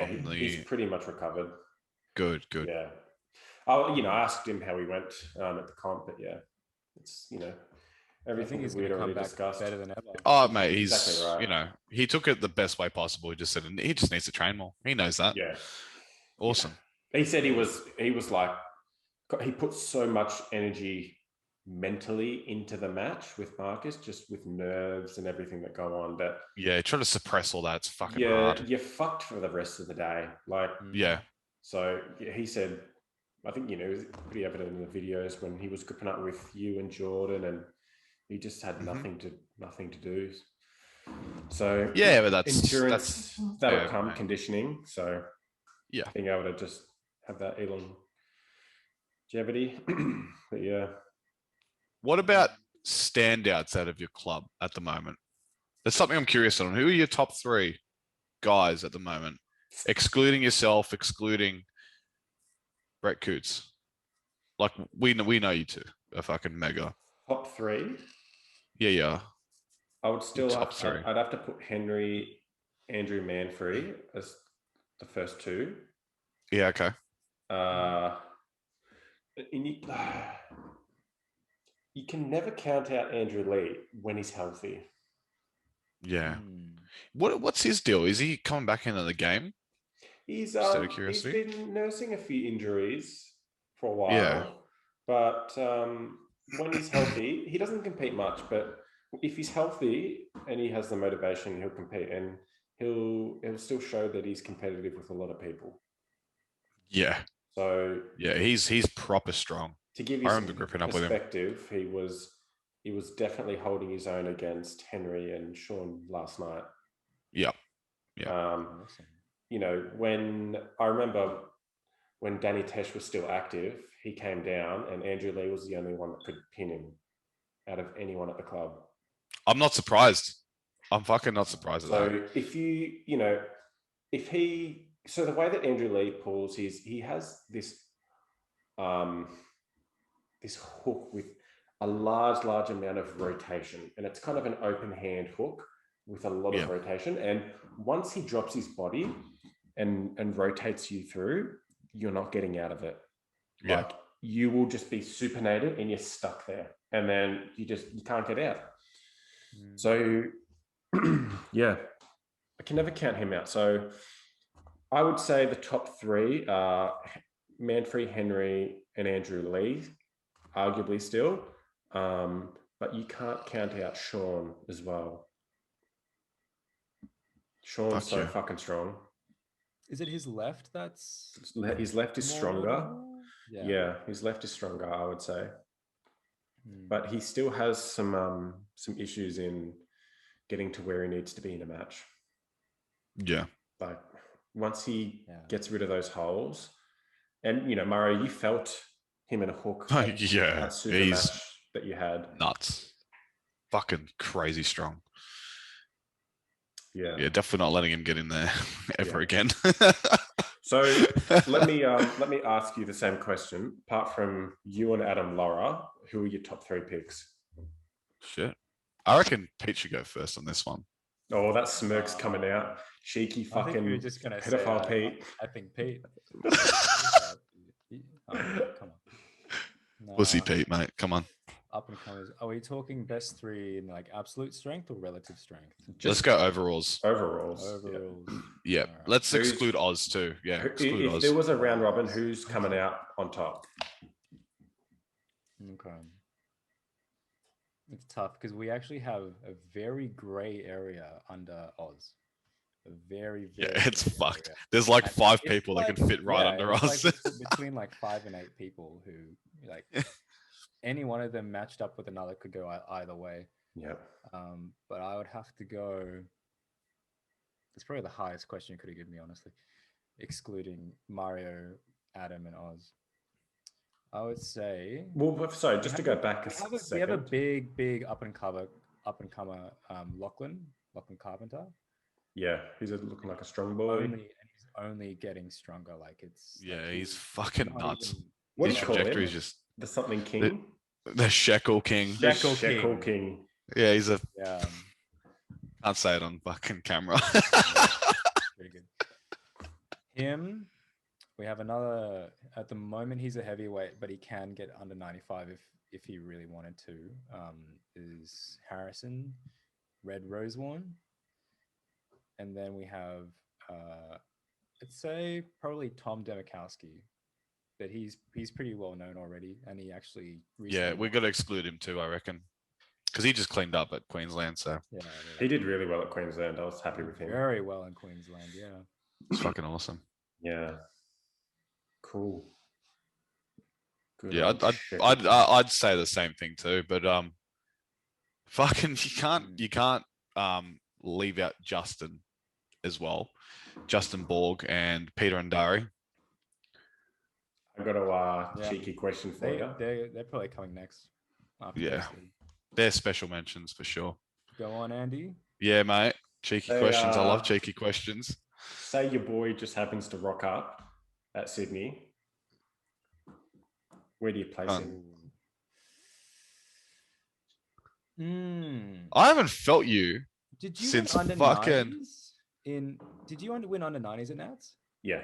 from he's the pretty much recovered. good. Yeah. I asked him how he went at the comp, but yeah, it's I everything think he's that we'd going to come already back discussed. better than ever. Oh, mate, he's Exactly right. he took it the best way possible. He just said he just needs to train more. He knows that. Yeah. Awesome. Yeah. He said he was like, he put so much energy mentally into the match with Marcus, just with nerves and everything that go on. But Yeah, try to suppress all that. It's fucking yeah, hard. you're fucked for the rest of the day. Like, Yeah. so he said, I think, it was pretty evident in the videos when he was gripping up with you and Jordan, and he just had nothing to do. So Yeah, but that's endurance, that'll yeah, come, mate. conditioning. So Yeah. being able to just have that longevity. But yeah. What about standouts out of your club at the moment? That's something I'm curious on. Who are your top 3 guys at the moment? Excluding yourself, excluding Brett Coots. Like we know you two are fucking mega. Top 3. Yeah. I would still Top 3. I'd have to put Henry, Andrew Manfrey as the first 2. Yeah, okay. And you can never count out Andrew Lee when he's healthy. Yeah. What's his deal? Is he coming back into the game? He's Just out of he's curiosity. been nursing a few injuries for a while. Yeah. But when he's healthy, he doesn't compete much, but if he's healthy and he has the motivation, he'll compete, and he'll still show that he's competitive with a lot of people. Yeah. So yeah, he's proper strong. To give you I some remember gripping up with him. perspective, he was definitely holding his own against Henry and Sean last night. Yeah. Awesome. When I remember when Danny Tesh was still active, he came down and Andrew Lee was the only one that could pin him out of anyone at the club. I'm not surprised. I'm fucking not surprised at that. So so the way that Andrew Lee pulls, he has this this hook with a large amount of rotation, and it's kind of an open hand hook with a lot of rotation. And once he drops his body and rotates you through, you're not getting out of it. Yeah. Like, you will just be supinated and you're stuck there, and then you can't get out. So yeah, I can never count him out. So I would say the top 3 are Manfrey, Henry, and Andrew Lee, arguably still. But you can't count out Sean as well. Sean's so fucking strong. Is it his left that's... His left is stronger. Yeah, his left is stronger, I would say. But he still has some issues in getting to where he needs to be in a match. Yeah. Like, once he gets rid of those holes, and Murray, you felt him in a hook. Yeah, super match that you had. Nuts. Fucking crazy strong. Yeah. Yeah, definitely not letting him get in there ever again. So let me ask you the same question. Apart from you and Adam, Laura, who are your top 3 picks? Shit. I reckon Pete should go first on this one. Oh, that smirk's coming out. Cheeky I think we were fucking just gonna pedophile say, Pete. I think Pete. Oh, come on. Pussy Nah, Pete, mate. Come on. up and comers. Are we talking best 3 in like absolute strength or relative strength? Let's go overalls. Overalls. Overalls. Yeah. Alright. Let's Who's- exclude Oz too. Yeah. Exclude If Oz. there was a round robin, who's coming out on top? Okay. It's tough because we actually have a very grey area under Oz. A very, Yeah, very it's grey fucked. area. There's like And 5 it's people that like- can fit right yeah, under it's us. like between like 5 and 8 people who like any one of them matched up with another could go either way. Yeah. But I would have to go. It's probably the highest question you could have given me, honestly, excluding Mario, Adam, and Oz. I would say. Well, sorry, just to go back a We have a second. big up and comer Lachlan Carpenter. Yeah, he's looking like a strong boy. And he's only getting stronger. Like it's Yeah, like he's fucking not nuts. even- What do His you call trajectory him? is just The something king? the Shekel King. The Shekel Shekel King. King. Yeah, he's a Yeah. can't say it on fucking camera. Pretty good. Him. We have another. At the moment, he's a heavyweight, but he can get under 95 if he really wanted to. Is Harrison, Red Rosewarn, and then we have, let's say probably Tom Demikowski, but he's pretty well known already, and he actually Yeah, recently we got to exclude him too, I reckon, because he just cleaned up at Queensland, so yeah, He did really well at Queensland. I was happy with him. very well in Queensland. Yeah. it's fucking awesome. Yeah. Cool. Good Yeah, old Shekel King. I'd say the same thing too, but fucking you can't leave out Justin as well, Justin Borg and Peter Andari. I've got a Yeah. cheeky question for you. They're probably coming next. After Yeah. this league. They're special mentions for sure. Go on, Andy. Yeah, mate. Cheeky They, questions. I love cheeky questions. Say your boy just happens to rock up at Sydney. Where do you place him? I haven't felt you. Did you Since win under fucking- 90s did you win under 90s at Nats? Yeah.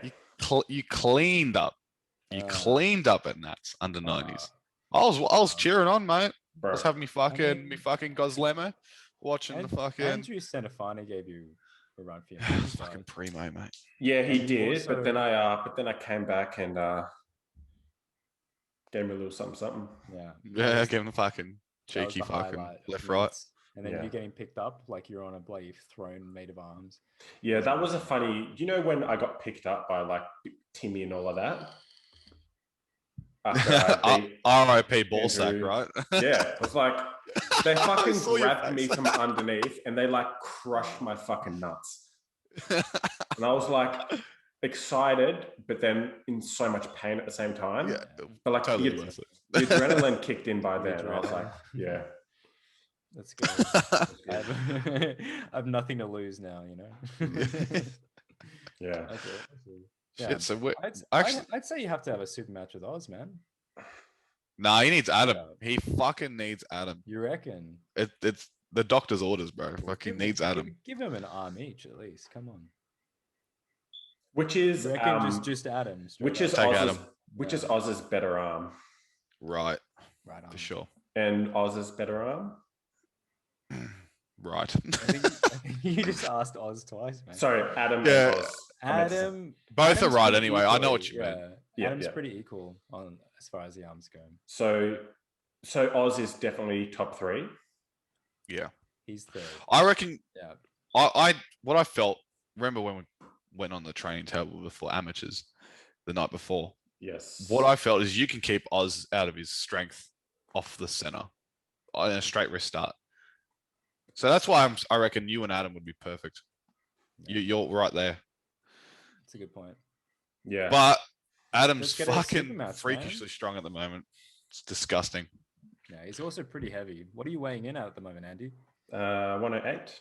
You cleaned up. You cleaned up at Nats under 90s. I was cheering on, mate. I Bro. was having me fucking mean- Goslemmer watching the fucking Andrew Centofanti gave you a run for your money, so- fucking primo, mate. Yeah, he And did, also- but then I came back and gave him a little something. yeah. Yeah, give him the fucking That was cheeky the fucking highlight of left right. Nats. And then Yeah. you getting picked up like you're on a bloody throne made of arms. Yeah, that was a funny. You know when I got picked up by like Timmy and all of that? After I beat R.I.P. ballsack, Andrew. right? Yeah, it was like they I fucking saw your grabbed me face. from underneath and they like crushed my fucking nuts. And I was like excited, but then in so much pain at the same time. Yeah, But like totally the, worth it. the adrenaline kicked in by The then. And I was like, adrenaline. yeah. Let's go. I have nothing to lose now, you know. Yeah. That's it. Shit, Yeah. so we I'd, actually, I'd say you have to have a super match with Oz, man. nah, he needs Adam. Yeah. He fucking needs Adam. You reckon? It's the doctor's orders, bro. Fucking needs Adam. Give him an arm each at least. Come on. Which is You reckon just Adam? straight which is up? Take Oz's, Adam. which Yeah. is Oz's better arm. Right, right on. for sure. And Oz's better arm. Right. I think you just asked Oz twice, man. Sorry, Adam Yeah. and Oz. I meant to say- Adam. Both are Adam's right pretty anyway. I know equal, what you mean. Yeah, Adam's yeah. pretty equal on as far as the arms go. So Oz is definitely top 3. Yeah. He's third. I reckon Yeah. what I felt, remember when we went on the training table before amateurs the night before, Yes. what I felt is you can keep Oz out of his strength off the center on a straight wrist start. So that's why I reckon you and Adam would be perfect. You're right there. That's a good point. Yeah. But Adam's Let's get a super fucking match, freakishly strong at the moment. It's disgusting. Yeah, he's also pretty heavy. What are you weighing in at the moment, Andy? 108.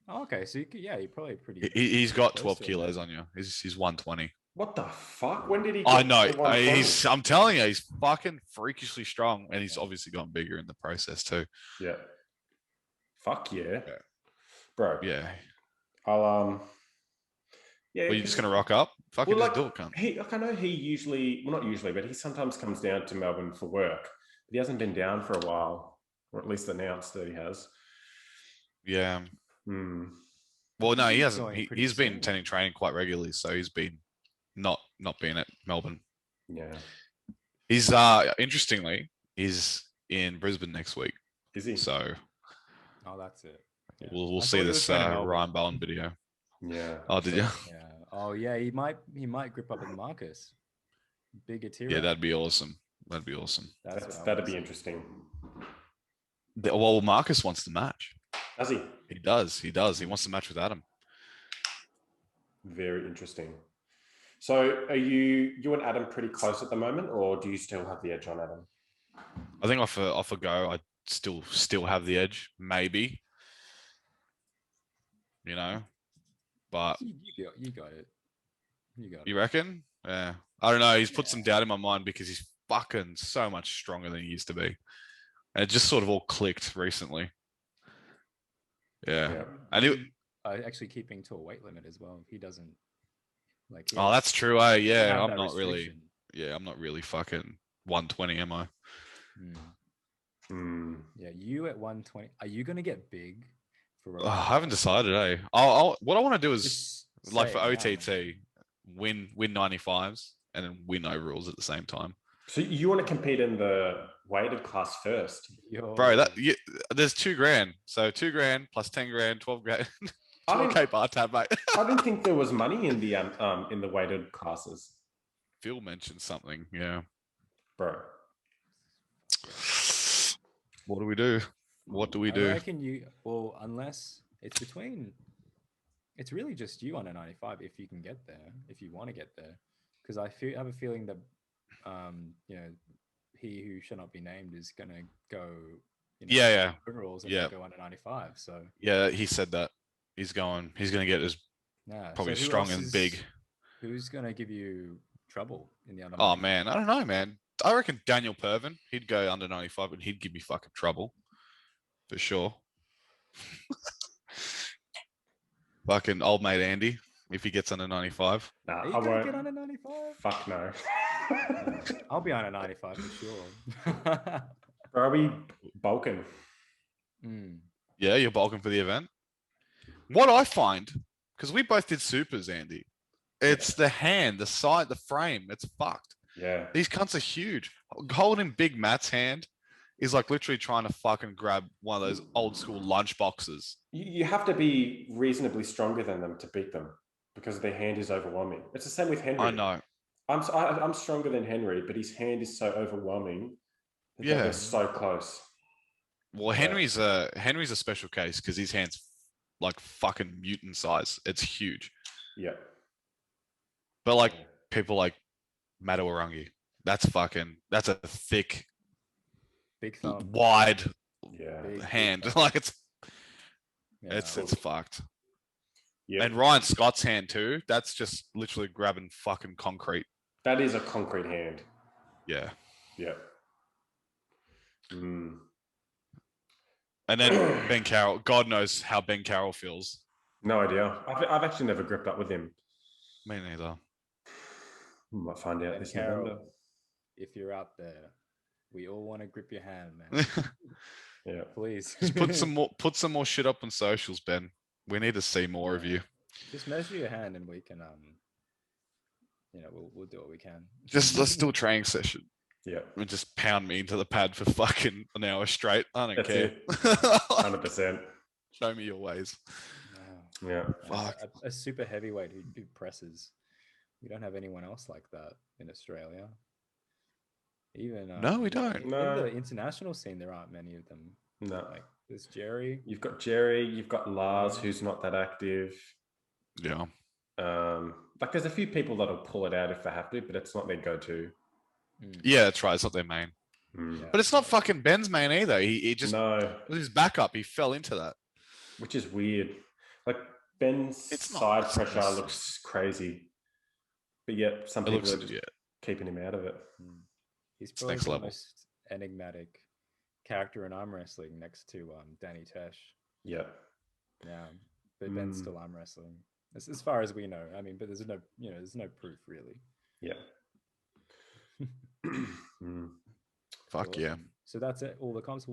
Oh, okay, so yeah, you're probably pretty. He's got close 12 to him kilos then. on you. He's 120. What the fuck? When did he I get know. to 120? I'm telling you, he's fucking freakishly strong, and he's obviously gotten bigger in the process too. Yeah. Fuck yeah. Yeah. Bro. Yeah. I'll yeah. Well, you're just gonna rock up? Fucking Well, just do it, cunt. I know he usually, well, not usually, but he sometimes comes down to Melbourne for work. But he hasn't been down for a while, or at least announced that he has. Yeah. Hmm. Well, no, he He's hasn't. going pretty He's been soon. attending training quite regularly, so he's been not being at Melbourne. Yeah. He's interestingly, he's in Brisbane next week. Is he? So Oh, that's it. Yeah. we'll I see thought he was this going to Melbourne. Ryan Bowen video. Yeah. Oh, did you? Yeah. Oh, yeah. He might grip up with Marcus. Bigger tier. Yeah, that'd be awesome. That'd be awesome. That'd be interesting. Well, Marcus wants to match. Does he? He does. He does. He wants to match with Adam. Very interesting. So are you and Adam pretty close at the moment, or do you still have the edge on Adam? I think off a go, I still have the edge, maybe. You know, but You got it. You got it. you reckon? Yeah, I don't know. He's put some doubt in my mind because he's fucking so much stronger than he used to be, and it just sort of all clicked recently. Yeah, and it. Actually keeping to a weight limit as well. He doesn't like. Oh, that's true. Yeah, I'm not really. restriction. Yeah, I'm not really fucking 120, am I? Yeah, you at 120. Are you gonna get big for? I haven't decided. What I want to do is Just like say for it now, OTT, win 95s and then win overalls at the same time. So you want to compete in the weighted class first? Bro, there's $2,000. So $2,000 plus 10 grand, 12 grand, 12K bar tab, mate. I didn't think there was money in the weighted classes. Phil mentioned something, yeah. Bro. What do we do? What do we do? I reckon unless it's really just you on a 95 if you can get there, if you want to get there. Because I have a feeling that he who shall not be named is gonna go overalls and go under 95. So yeah, he said that. He's gonna get as probably so strong and big. Who's gonna give you trouble in the under? Oh man, I don't know, man. I reckon Daniel Pervin, he'd go under 95 and he'd give me fucking trouble. For sure. Fucking old mate Andy, if he gets under 95. Nah, Are you I gonna won't. get under 95? Fuck no. I'll be under 95 for sure. Bro, are we bulking? Yeah, you're bulking for the event. What I find, because we both did supers, Andy, it's the hand, the side, the frame. It's fucked. Yeah. These cunts are huge. Holding Big Matt's hand is like literally trying to fucking grab one of those old school lunch boxes. You have to be reasonably stronger than them to beat them because their hand is overwhelming. It's the same with Henry. I know. I'm stronger than Henry, but his hand is so overwhelming that they're so close. Well, Henry's a special case because his hand's like fucking mutant size. It's huge. Yeah. But like people like Matawarangi, that's a thick, big thumb, wide big hand. thumb. Like it's fucked. Yeah. And Ryan Scott's hand too. That's just literally grabbing fucking concrete. That is a concrete hand. Yeah. Yeah. And then Ben Carroll. God knows how Ben Carroll feels. No idea. I've actually never gripped up with him. Me neither. Might find out Ben this Carroll, November. if you're out there, we all want to grip your hand, man. Yeah. Please. Just put some more shit up on socials, Ben. We need to see more of you. Just measure your hand and we can we'll do what we can. Let's do a training session. Yeah. And just pound me into the pad for fucking an hour straight. I don't That's care. it. 100%. Show me your ways. Wow. Yeah. Fuck. A super heavyweight who presses. We don't have anyone else like that in Australia. Even no, we don't. In No. the international scene, there aren't many of them. No. Like there's Jerry. You've got Jerry. You've got Lars, who's not that active. Yeah. Like there's a few people that'll pull it out if they have to, but it's not their go-to. Yeah, that's right. It's not their main. Yeah. But it's not fucking Ben's main either. He just with his backup, he fell into that. Which is weird. Like Ben's It's not- side it's pressure not- looks crazy, but yet some It people looks are just yeah. keeping him out of it. He's It's probably next the level. most enigmatic character in arm wrestling next to Danny Tesh. Yeah. Yeah, but Ben's still arm wrestling as far as we know. I mean, but there's no proof really. Yeah. Fuck Awesome. yeah. So that's it. All the comps.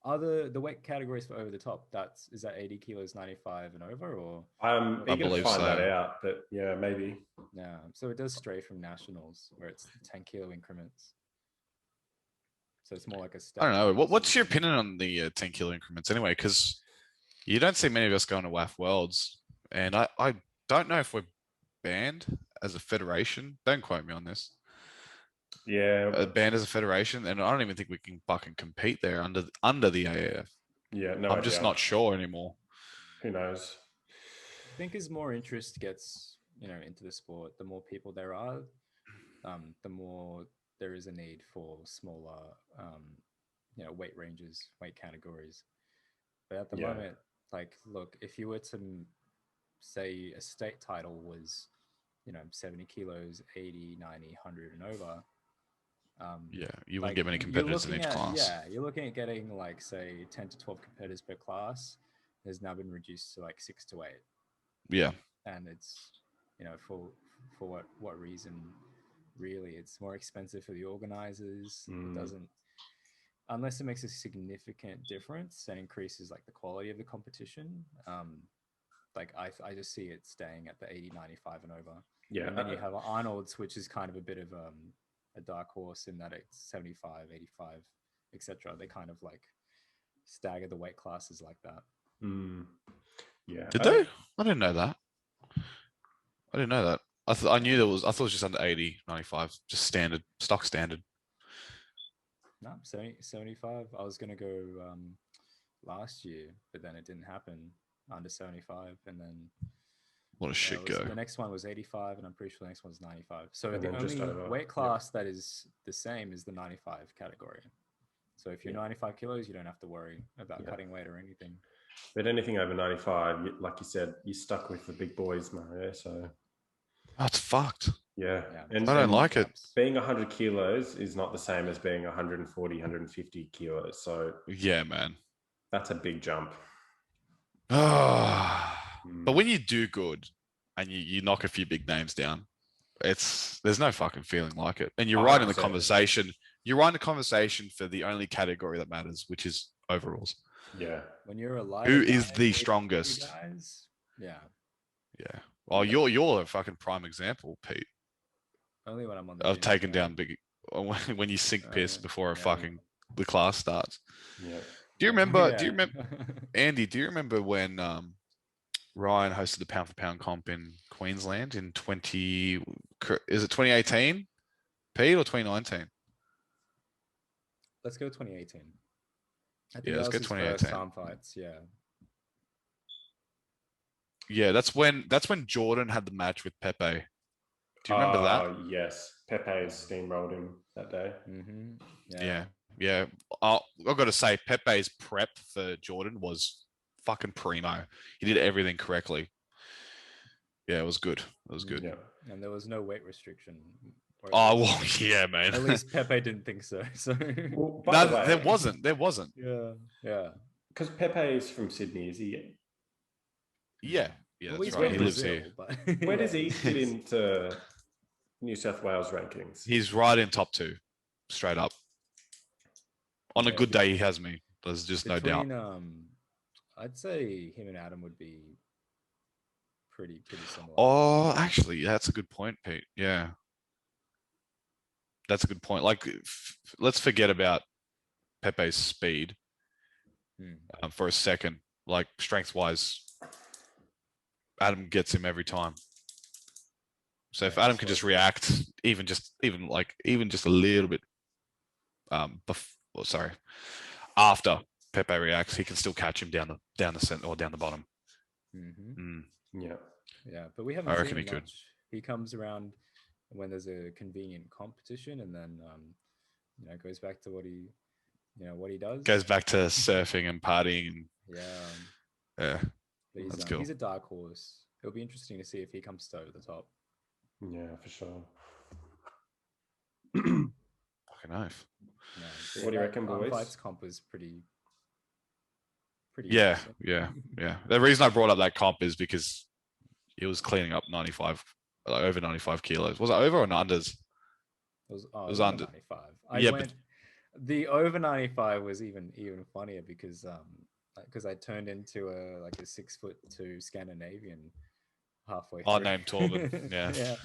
Are the weight categories for over the top? Is that 80 kilos, 95 and over, or? I'm eager to believe find that so. out, but yeah, maybe. Yeah. So it does stray from nationals where it's 10 kilo increments. So it's more like a step. I don't know. What's your opinion on the 10 kilo increments anyway? Because you don't see many of us going to WAF Worlds, and I don't know if we're banned as a federation. Don't quote me on this. Yeah. Banned as a federation, and I don't even think we can fucking compete there under the AAF. Yeah, no I'm idea. just not sure anymore. Who knows? I think as more interest gets, into the sport, the more people there are, the more there is a need for smaller, weight ranges, weight categories. But at the Yeah. moment, like, look, if you were to say a state title was, 70 kilos, 80, 90, 100 and over. Yeah, you wouldn't Like, get many you're competitors in looking each at, class. yeah, you're looking at getting like, say, 10 to 12 competitors per class. Has now been reduced to like 6 to 8. Yeah. And it's, for what reason? Really, it's more expensive for the organizers. It doesn't, unless it makes a significant difference and increases like the quality of the competition. Like I just see it staying at the 80, 95 and over. Yeah. And then you have Arnold's, which is kind of a bit of a dark horse in that it's 75, 85, etc. They kind of like stagger the weight classes like that. Yeah. Did they? I didn't know that. I didn't know that. I knew I thought it was just under 80, 95, just standard, stock standard. No, 70, 75. I was going to go last year, but then it didn't happen under 75. And then What a shit go. the next one was 85, and I'm pretty sure the next one's 95. So And the then just only over, weight class that is the same is the 95 category. So if you're 95 kilos, you don't have to worry about cutting weight or anything. But anything over 95, like you said, you're stuck with the big boys, Mario. So That's fucked. yeah. I don't like it. Being 100 kilos is not the same as being 140, 150 kilos. So Yeah, man. that's a big jump. But when you do good and you knock a few big names down, there's no fucking feeling like it. And you're right in the 100%. conversation. You're right in the conversation for the only category that matters, which is overalls. Yeah. When you're alive, Who is the strongest? Guys, yeah. Yeah. Well, you're a fucking prime example, Pete. Only when I'm on the Of gym, taking down big when you sink piss before the class starts. Yeah. Do you remember? Andy? Do you remember when Ryan hosted the pound for pound comp in Queensland in 2018, Pete, or 2019? Let's go 2018. I think Yeah, that let's was go his 2018. first arm fights. Yeah. Yeah, that's when Jordan had the match with Pepe. Do you remember that? Yes. Pepe steamrolled him that day. Yeah. I've got to say, Pepe's prep for Jordan was fucking primo. He did everything correctly. Yeah, it was good. It was good. Yeah. And there was no weight restriction. Oh, well, yeah, man. At least Pepe didn't think so. Well, No, the way, there wasn't. Yeah. Because Pepe is from Sydney, is he? Yeah, Well, that's he's right. from He lives Brazil, here. But Where does he fit into New South Wales rankings? He's right in top 2, straight up. On a good day, he has me. There's just no doubt. I'd say him and Adam would be pretty similar. Oh, actually, that's a good point, Pete. Yeah. That's a good point. Like, let's forget about Pepe's speed for a second. Like, strength-wise, Adam gets him every time. So if Adam can just react, even just a little bit, after Pepe reacts, he can still catch him down the center or down the bottom. Yeah, but we haven't seen him much. He comes around when there's a convenient competition, and then goes back to what he does. Goes back to surfing and partying. Yeah. Yeah. But That's cool. He's a dark horse. It'll be interesting to see if he comes to over the top. Yeah, for sure. Fucking oath. Yeah, What do you reckon, boys? Fights comp was pretty. Yeah, interesting. yeah. The reason I brought up that comp is because he was cleaning up 95, like over 95 kilos. Was it over or unders? It was was under under. 95. Yeah, Went the over 95 was even funnier because I turned into a 6'2" Scandinavian halfway through. Named Torben. Yeah. Yeah.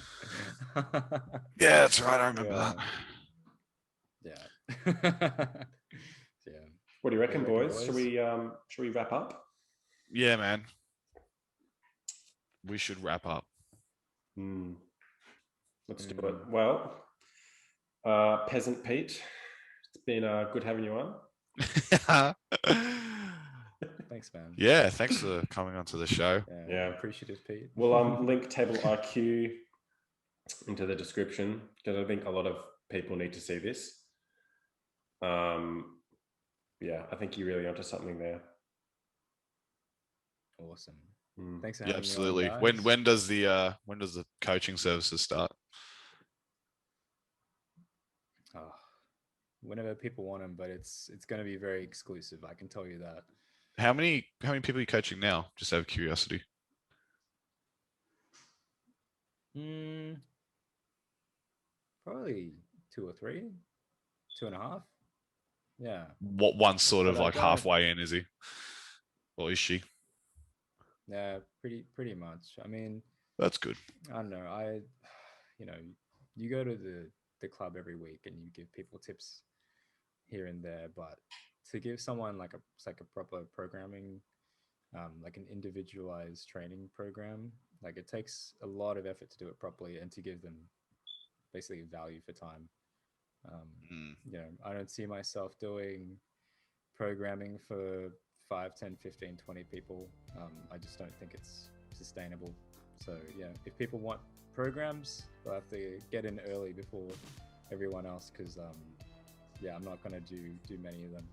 Yeah, that's right. I remember that. Yeah. Yeah. What do you reckon, boys? Should we wrap up? Yeah, man. We should wrap up. Let's do it. Well, Peasant Pete, it's been good having you on. Thanks, man. Yeah, thanks for coming onto the show. Yeah. Appreciative, Pete. We'll link Table IQ into the description because I think a lot of people need to see this. Yeah, I think you're really onto something there. Awesome. Thanks for Yeah, having absolutely. me on, guys. When does the coaching services start? Whenever people want them, but it's going to be very exclusive. I can tell you that. How many people are you coaching now? Just out of curiosity. Probably 2 or 3, 2.5. Yeah. What one sort of But I like don't- halfway in is he, or is she? Yeah, pretty much. I mean, That's good. I don't know. You go to the club every week and you give people tips here and there, but to give someone like a proper programming, like an individualized training program, like it takes a lot of effort to do it properly and to give them basically value for time. I don't see myself doing programming for 5, 10, 15, 20 people. I just don't think it's sustainable. So yeah, if people want programs, they'll have to get in early before everyone else because I'm not going to do many of them.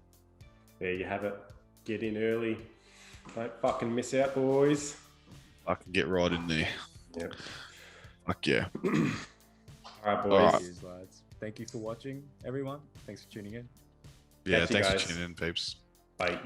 There you have it. Get in early. Don't fucking miss out, boys. I can get right in there. Yep. Fuck yeah. All right, boys. All right. Cheers, lads. Thank you for watching, everyone. Thanks for tuning in. Yeah, Catch you thanks guys. for tuning in, peeps. Bye.